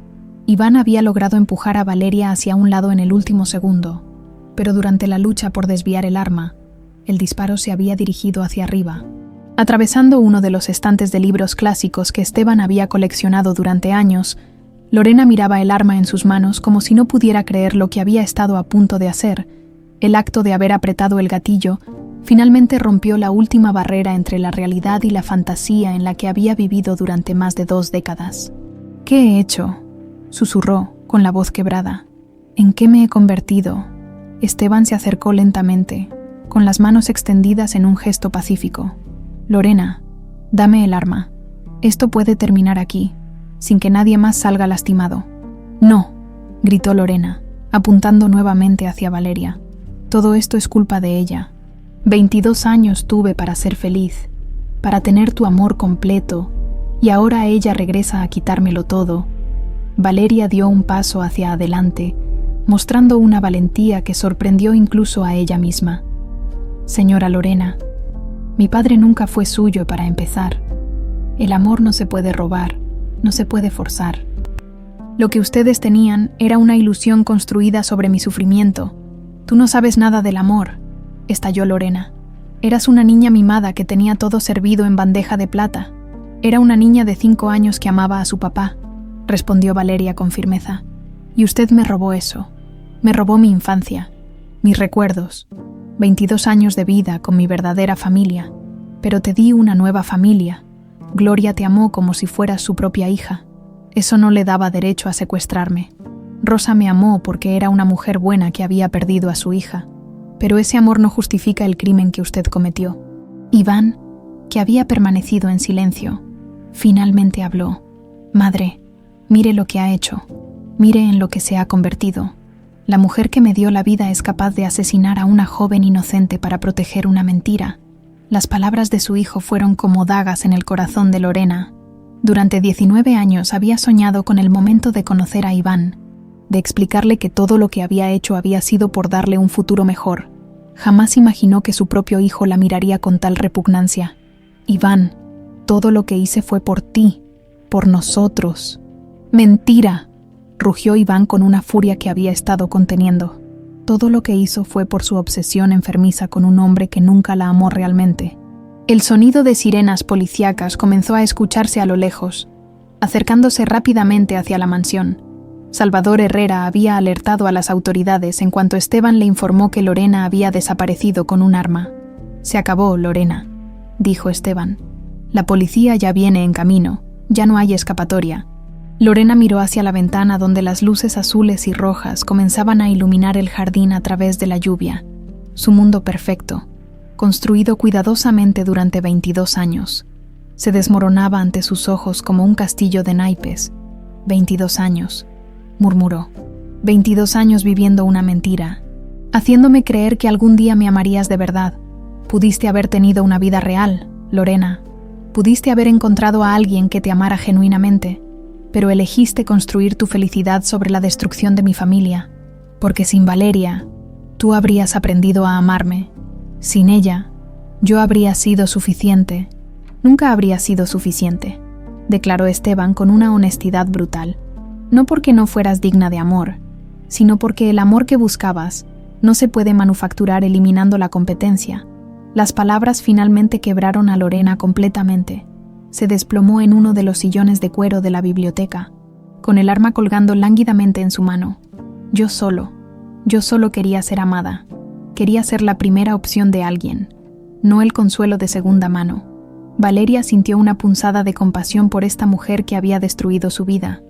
Iván había logrado empujar a Valeria hacia un lado en el último segundo, pero durante la lucha por desviar el arma, el disparo se había dirigido hacia arriba, atravesando uno de los estantes de libros clásicos que Esteban había coleccionado durante años. Lorena miraba el arma en sus manos como si no pudiera creer lo que había estado a punto de hacer. El acto de haber apretado el gatillo finalmente rompió la última barrera entre la realidad y la fantasía en la que había vivido durante más de 2 décadas. «¿Qué he hecho?», susurró con la voz quebrada. «¿En qué me he convertido?». Esteban se acercó lentamente, con las manos extendidas en un gesto pacífico. «Lorena, dame el arma. Esto puede terminar aquí, sin que nadie más salga lastimado». «No», gritó Lorena, apuntando nuevamente hacia Valeria. «Todo esto es culpa de ella. 22 años tuve para ser feliz, para tener tu amor completo, y ahora ella regresa a quitármelo todo». Valeria dio un paso hacia adelante, mostrando una valentía que sorprendió incluso a ella misma. «Señora Lorena, mi padre nunca fue suyo para empezar. El amor no se puede robar, no se puede forzar. Lo que ustedes tenían era una ilusión construida sobre mi sufrimiento. Tú no sabes nada del amor», estalló Lorena. «Eras una niña mimada que tenía todo servido en bandeja de plata. Era una niña de 5 años que amaba a su papá», respondió Valeria con firmeza. «Y usted me robó eso. Me robó mi infancia, mis recuerdos, 22 años de vida con mi verdadera familia. Pero te di una nueva familia. Gloria te amó como si fueras su propia hija. Eso no le daba derecho a secuestrarme. Rosa me amó porque era una mujer buena que había perdido a su hija. Pero ese amor no justifica el crimen que usted cometió. Iván, que había permanecido en silencio, finalmente habló. Madre, mire lo que ha hecho. Mire en lo que se ha convertido. La mujer que me dio la vida es capaz de asesinar a una joven inocente para proteger una mentira. Las palabras de su hijo fueron como dagas en el corazón de Lorena. Durante 19 años había soñado con el momento de conocer a Iván, de explicarle que todo lo que había hecho había sido por darle un futuro mejor. Jamás imaginó que su propio hijo la miraría con tal repugnancia. Iván, todo lo que hice fue por ti, por nosotros. ¡Mentira!, rugió Iván con una furia que había estado conteniendo. Todo lo que hizo fue por su obsesión enfermiza con un hombre que nunca la amó realmente. El sonido de sirenas policíacas comenzó a escucharse a lo lejos, acercándose rápidamente hacia la mansión. Salvador Herrera había alertado a las autoridades en cuanto Esteban le informó que Lorena había desaparecido con un arma. «Se acabó, Lorena», dijo Esteban. «La policía ya viene en camino, ya no hay escapatoria». Lorena miró hacia la ventana donde las luces azules y rojas comenzaban a iluminar el jardín a través de la lluvia. Su mundo perfecto, construido cuidadosamente durante 22 años, se desmoronaba ante sus ojos como un castillo de naipes. 22 años, murmuró. 22 años viviendo una mentira, haciéndome creer que algún día me amarías de verdad. Pudiste haber tenido una vida real, Lorena. Pudiste haber encontrado a alguien que te amara genuinamente, pero elegiste construir tu felicidad sobre la destrucción de mi familia, porque sin Valeria, tú habrías aprendido a amarme. Sin ella, yo habría sido suficiente. Nunca habría sido suficiente, declaró Esteban con una honestidad brutal. No porque no fueras digna de amor, sino porque el amor que buscabas no se puede manufacturar eliminando la competencia. Las palabras finalmente quebraron a Lorena completamente. Se desplomó en uno de los sillones de cuero de la biblioteca, con el arma colgando lánguidamente en su mano. Yo solo quería ser amada. Quería ser la primera opción de alguien, no el consuelo de segunda mano. Valeria sintió una punzada de compasión por esta mujer que había destruido su vida.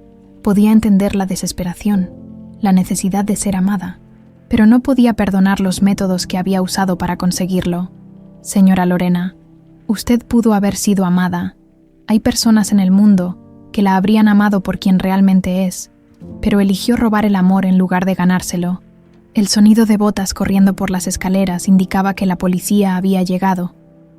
Podía entender la desesperación, la necesidad de ser amada, pero no podía perdonar los métodos que había usado para conseguirlo. Señora Lorena, usted pudo haber sido amada. Hay personas en el mundo que la habrían amado por quien realmente es, pero eligió robar el amor en lugar de ganárselo. El sonido de botas corriendo por las escaleras indicaba que la policía había llegado.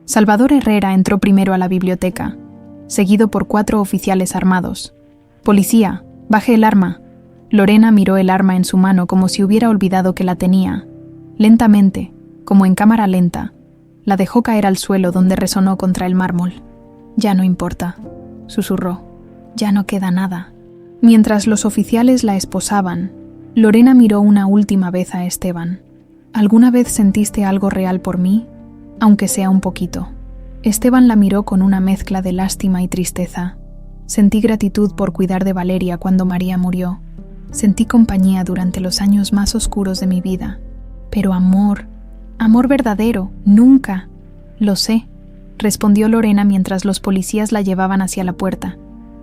Salvador Herrera entró primero a la biblioteca, seguido por 4 oficiales armados. «Policía, baje el arma». Lorena miró el arma en su mano como si hubiera olvidado que la tenía. Lentamente, como en cámara lenta, la dejó caer al suelo donde resonó contra el mármol. «Ya no importa», susurró. «Ya no queda nada». Mientras los oficiales la esposaban, Lorena miró una última vez a Esteban. «¿Alguna vez sentiste algo real por mí? Aunque sea un poquito». Esteban la miró con una mezcla de lástima y tristeza. «Sentí gratitud por cuidar de Valeria cuando María murió. Sentí compañía durante los años más oscuros de mi vida. Pero amor verdadero, nunca». «Lo sé», respondió Lorena mientras los policías la llevaban hacia la puerta.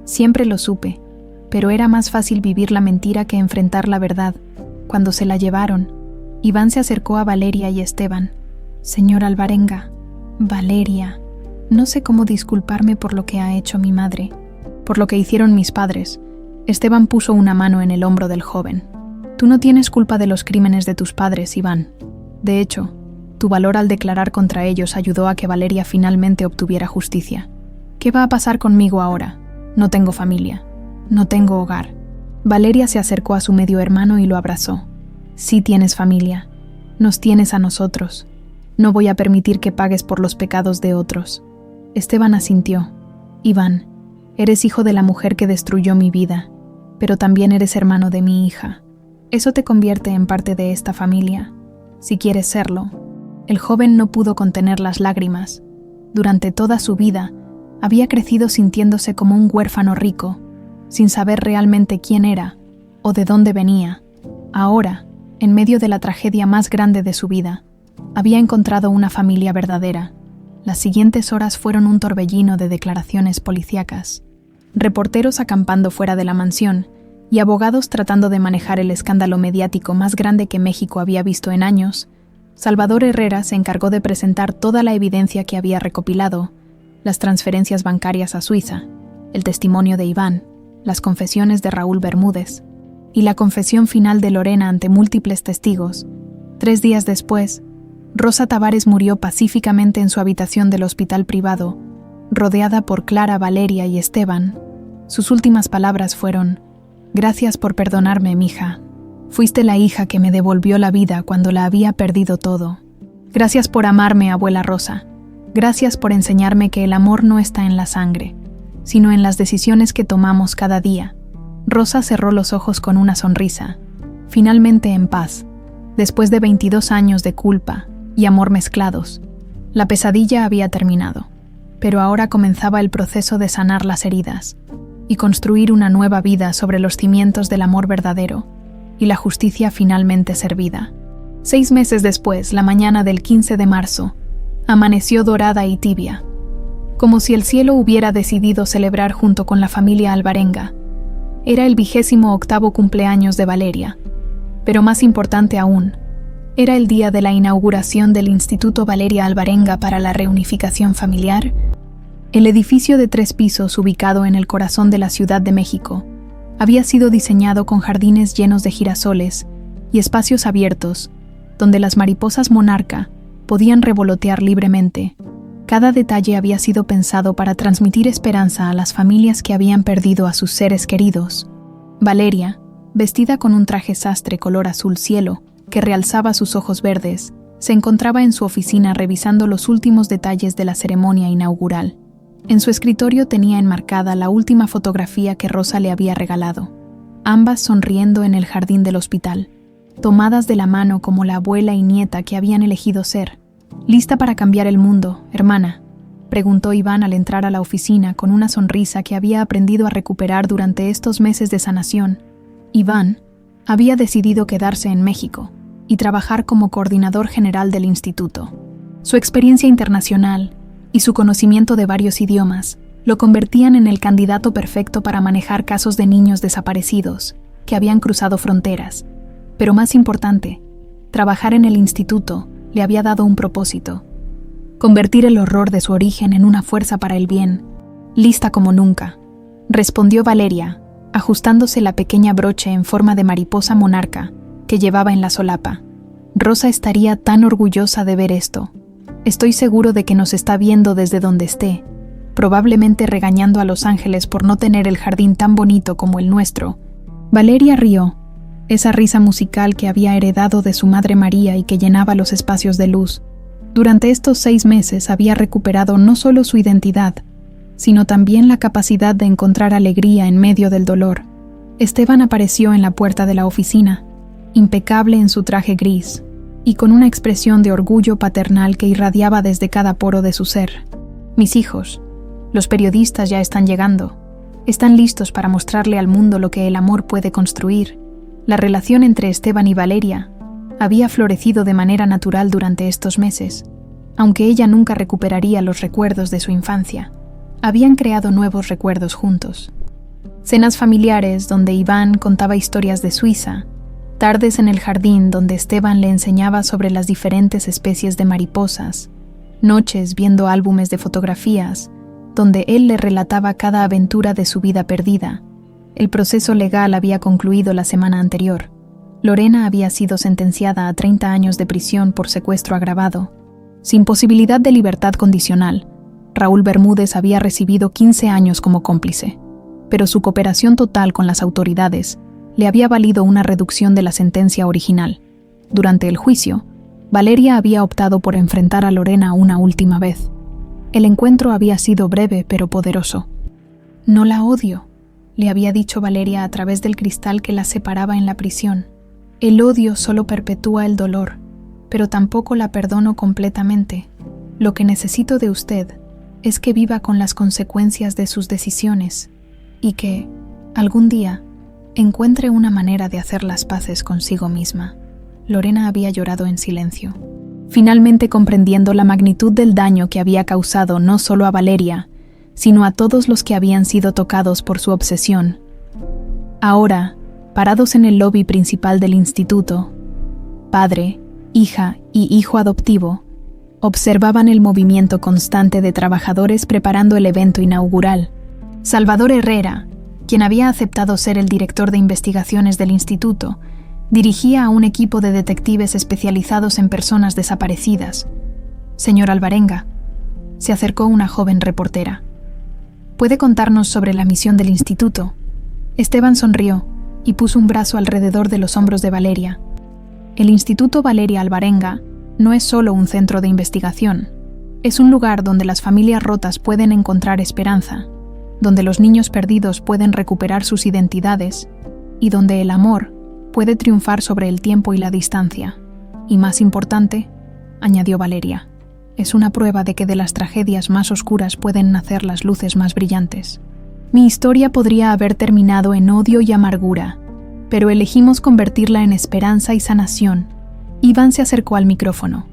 «Siempre lo supe, pero era más fácil vivir la mentira que enfrentar la verdad». Cuando se la llevaron, Iván se acercó a Valeria y Esteban. «Señor Alvarenga, Valeria, no sé cómo disculparme por lo que ha hecho mi madre, por lo que hicieron mis padres». Esteban puso una mano en el hombro del joven. «Tú no tienes culpa de los crímenes de tus padres, Iván. De hecho, tu valor al declarar contra ellos ayudó a que Valeria finalmente obtuviera justicia. ¿Qué va a pasar conmigo ahora? No tengo familia. No tengo hogar». Valeria se acercó a su medio hermano y lo abrazó. «Sí tienes familia. Nos tienes a nosotros. No voy a permitir que pagues por los pecados de otros». Esteban asintió. «Iván, eres hijo de la mujer que destruyó mi vida, pero también eres hermano de mi hija. Eso te convierte en parte de esta familia, si quieres serlo». El joven no pudo contener las lágrimas. Durante toda su vida, había crecido sintiéndose como un huérfano rico, sin saber realmente quién era o de dónde venía. Ahora, en medio de la tragedia más grande de su vida, había encontrado una familia verdadera, Las siguientes horas fueron un torbellino de declaraciones policíacas, reporteros acampando fuera de la mansión y abogados tratando de manejar el escándalo mediático más grande que México había visto en años. Salvador Herrera se encargó de presentar toda la evidencia que había recopilado: las transferencias bancarias a Suiza, el testimonio de Iván, las confesiones de Raúl Bermúdez y la confesión final de Lorena ante múltiples testigos. 3 días después, Rosa Tavares murió pacíficamente en su habitación del hospital privado, rodeada por Clara, Valeria y Esteban. Sus últimas palabras fueron: «Gracias por perdonarme, mija. Fuiste la hija que me devolvió la vida cuando la había perdido todo. Gracias por amarme, abuela Rosa. Gracias por enseñarme que el amor no está en la sangre, sino en las decisiones que tomamos cada día». Rosa cerró los ojos con una sonrisa, finalmente en paz, después de 22 años de culpa y amor mezclados. La pesadilla había terminado, pero ahora comenzaba el proceso de sanar las heridas y construir una nueva vida sobre los cimientos del amor verdadero y la justicia finalmente servida. 6 meses después, la mañana del 15 de marzo, amaneció dorada y tibia, como si el cielo hubiera decidido celebrar junto con la familia alvarenga. Era el 28º cumpleaños de Valeria, pero más importante aún, era el día de la inauguración del Instituto Valeria Alvarenga para la Reunificación Familiar. El edificio de 3 pisos, ubicado en el corazón de la Ciudad de México, había sido diseñado con jardines llenos de girasoles y espacios abiertos, donde las mariposas monarca podían revolotear libremente. Cada detalle había sido pensado para transmitir esperanza a las familias que habían perdido a sus seres queridos. Valeria, vestida con un traje sastre color azul cielo que realzaba sus ojos verdes, se encontraba en su oficina revisando los últimos detalles de la ceremonia inaugural. En su escritorio tenía enmarcada la última fotografía que Rosa le había regalado, ambas sonriendo en el jardín del hospital, tomadas de la mano como la abuela y nieta que habían elegido ser. «¿Lista para cambiar el mundo, hermana?», preguntó Iván al entrar a la oficina con una sonrisa que había aprendido a recuperar durante estos meses de sanación. Iván había decidido quedarse en México y trabajar como coordinador general del instituto. Su experiencia internacional y su conocimiento de varios idiomas lo convertían en el candidato perfecto para manejar casos de niños desaparecidos que habían cruzado fronteras. Pero más importante, trabajar en el instituto le había dado un propósito: convertir el horror de su origen en una fuerza para el bien. «Lista como nunca», respondió Valeria, ajustándose la pequeña broche en forma de mariposa monarca que llevaba en la solapa. «Rosa estaría tan orgullosa de ver esto. Estoy seguro de que nos está viendo desde donde esté, probablemente regañando a los ángeles por no tener el jardín tan bonito como el nuestro». Valeria rió, esa risa musical que había heredado de su madre María y que llenaba los espacios de luz. Durante estos 6 meses había recuperado no solo su identidad, sino también la capacidad de encontrar alegría en medio del dolor. Esteban apareció en la puerta de la oficina, impecable en su traje gris, y con una expresión de orgullo paternal que irradiaba desde cada poro de su ser. «Mis hijos, los periodistas ya están llegando. Están listos para mostrarle al mundo lo que el amor puede construir». La relación entre Esteban y Valeria había florecido de manera natural durante estos meses. Aunque ella nunca recuperaría los recuerdos de su infancia, habían creado nuevos recuerdos juntos. Cenas familiares donde Iván contaba historias de Suiza, tardes en el jardín donde Esteban le enseñaba sobre las diferentes especies de mariposas, noches viendo álbumes de fotografías donde él le relataba cada aventura de su vida perdida. El proceso legal había concluido la semana anterior. Lorena había sido sentenciada a 30 años de prisión por secuestro agravado, sin posibilidad de libertad condicional. Raúl Bermúdez había recibido 15 años como cómplice, pero su cooperación total con las autoridades le había valido una reducción de la sentencia original. Durante el juicio, Valeria había optado por enfrentar a Lorena una última vez. El encuentro había sido breve pero poderoso. «No la odio», le había dicho Valeria a través del cristal que la separaba en la prisión. «El odio solo perpetúa el dolor, pero tampoco la perdono completamente. Lo que necesito de usted es que viva con las consecuencias de sus decisiones y que, algún día, encuentre una manera de hacer las paces consigo misma». Lorena había llorado en silencio. finalmente comprendiendo la magnitud del daño que había causado no solo a Valeria, sino a todos los que habían sido tocados por su obsesión. Ahora, parados en el lobby principal del instituto, padre, hija y hijo adoptivo, observaban el movimiento constante de trabajadores preparando el evento inaugural. Salvador Herrera, quien había aceptado ser el director de investigaciones del instituto, dirigía a un equipo de detectives especializados en personas desaparecidas. Señor Alvarenga, se acercó una joven reportera. ¿Puede contarnos sobre la misión del instituto? Esteban sonrió y puso un brazo alrededor de los hombros de Valeria. El Instituto Valeria Alvarenga no es solo un centro de investigación. Es un lugar donde las familias rotas pueden encontrar esperanza, donde los niños perdidos pueden recuperar sus identidades y donde el amor puede triunfar sobre el tiempo y la distancia. Y más importante, añadió Valeria, es una prueba de que de las tragedias más oscuras pueden nacer las luces más brillantes. Mi historia podría haber terminado en odio y amargura, pero elegimos convertirla en esperanza y sanación. Iván se acercó al micrófono.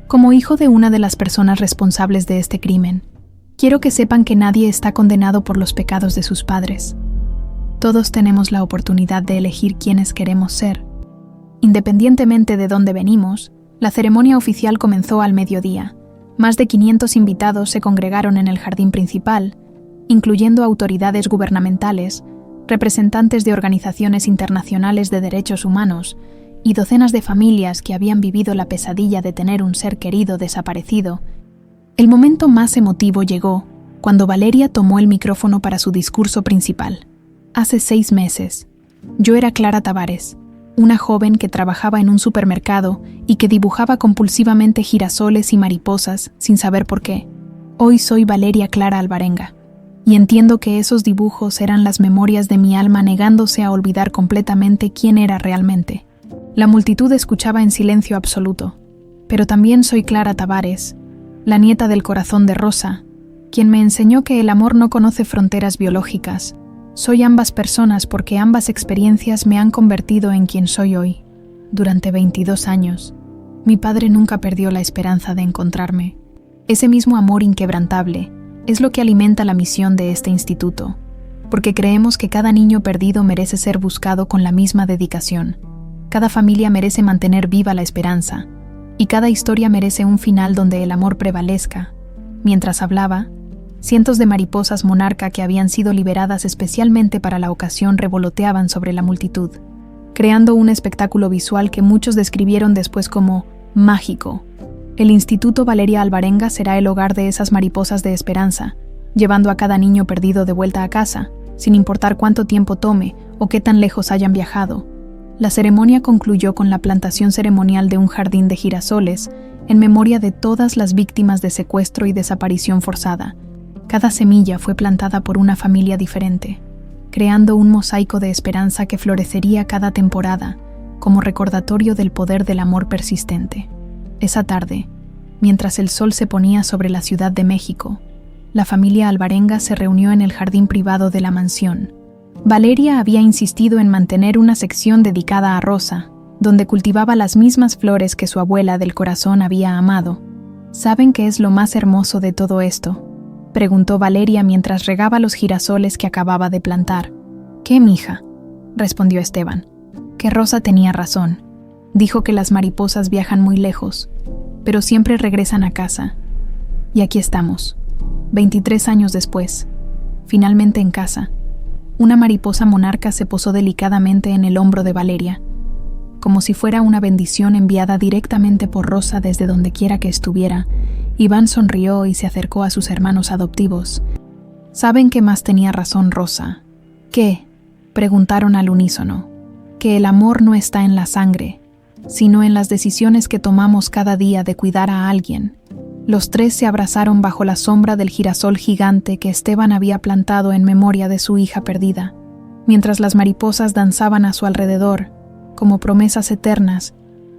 Como hijo de una de las personas responsables de este crimen, quiero que sepan que nadie está condenado por los pecados de sus padres. Todos tenemos la oportunidad de elegir quiénes queremos ser. Independientemente de dónde venimos, la ceremonia oficial comenzó al mediodía. Más de 500 invitados se congregaron en el jardín principal, incluyendo autoridades gubernamentales, representantes de organizaciones internacionales de derechos humanos y docenas de familias que habían vivido la pesadilla de tener un ser querido desaparecido. El momento más emotivo llegó cuando Valeria tomó el micrófono para su discurso principal. Hace 6 meses, yo era Clara Tavares, una joven que trabajaba en un supermercado y que dibujaba compulsivamente girasoles y mariposas sin saber por qué. Hoy soy Valeria Clara Alvarenga, y entiendo que esos dibujos eran las memorias de mi alma negándose a olvidar completamente quién era realmente. La multitud escuchaba en silencio absoluto, pero también soy Clara Tavares, la nieta del corazón de Rosa, quien me enseñó que el amor no conoce fronteras biológicas. Soy ambas personas porque ambas experiencias me han convertido en quien soy hoy. Durante 22 años, mi padre nunca perdió la esperanza de encontrarme. Ese mismo amor inquebrantable es lo que alimenta la misión de este instituto, porque creemos que cada niño perdido merece ser buscado con la misma dedicación. Cada familia merece mantener viva la esperanza, y cada historia merece un final donde el amor prevalezca. Mientras hablaba, cientos de mariposas monarca que habían sido liberadas especialmente para la ocasión revoloteaban sobre la multitud, creando un espectáculo visual que muchos describieron después como mágico. El Instituto Valeria Alvarenga será el hogar de esas mariposas de esperanza, llevando a cada niño perdido de vuelta a casa, sin importar cuánto tiempo tome o qué tan lejos hayan viajado. La ceremonia concluyó con la plantación ceremonial de un jardín de girasoles en memoria de todas las víctimas de secuestro y desaparición forzada. Cada semilla fue plantada por una familia diferente, creando un mosaico de esperanza que florecería cada temporada, como recordatorio del poder del amor persistente. Esa tarde, mientras el sol se ponía sobre la Ciudad de México, la familia Alvarenga se reunió en el jardín privado de la mansión. Valeria había insistido en mantener una sección dedicada a Rosa, donde cultivaba las mismas flores que su abuela del corazón había amado. ¿Saben qué es lo más hermoso de todo esto?, preguntó Valeria mientras regaba los girasoles que acababa de plantar. ¿Qué, mija?, respondió Esteban. Que Rosa tenía razón. Dijo que las mariposas viajan muy lejos, pero siempre regresan a casa. Y aquí estamos, 23 años después, finalmente en casa. Una mariposa monarca se posó delicadamente en el hombro de Valeria, como si fuera una bendición enviada directamente por Rosa desde donde quiera que estuviera. Iván sonrió y se acercó a sus hermanos adoptivos. ¿Saben qué más tenía razón Rosa? ¿Qué?, preguntaron al unísono. Que el amor no está en la sangre, sino en las decisiones que tomamos cada día de cuidar a alguien. Los 3 se abrazaron bajo la sombra del girasol gigante que Esteban había plantado en memoria de su hija perdida, mientras las mariposas danzaban a su alrededor, como promesas eternas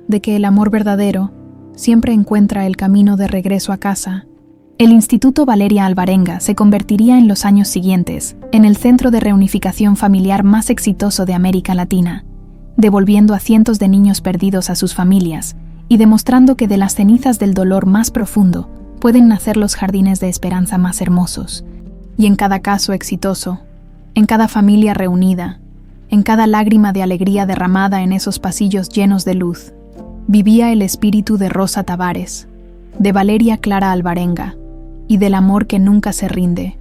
de que el amor verdadero siempre encuentra el camino de regreso a casa. El Instituto Valeria Alvarenga se convertiría en los años siguientes en el centro de reunificación familiar más exitoso de América Latina, devolviendo a cientos de niños perdidos a sus familias y demostrando que de las cenizas del dolor más profundo pueden nacer los jardines de esperanza más hermosos, y en cada caso exitoso, en cada familia reunida, en cada lágrima de alegría derramada en esos pasillos llenos de luz, vivía el espíritu de Rosa Tavares, de Valeria Clara Alvarenga y del amor que nunca se rinde,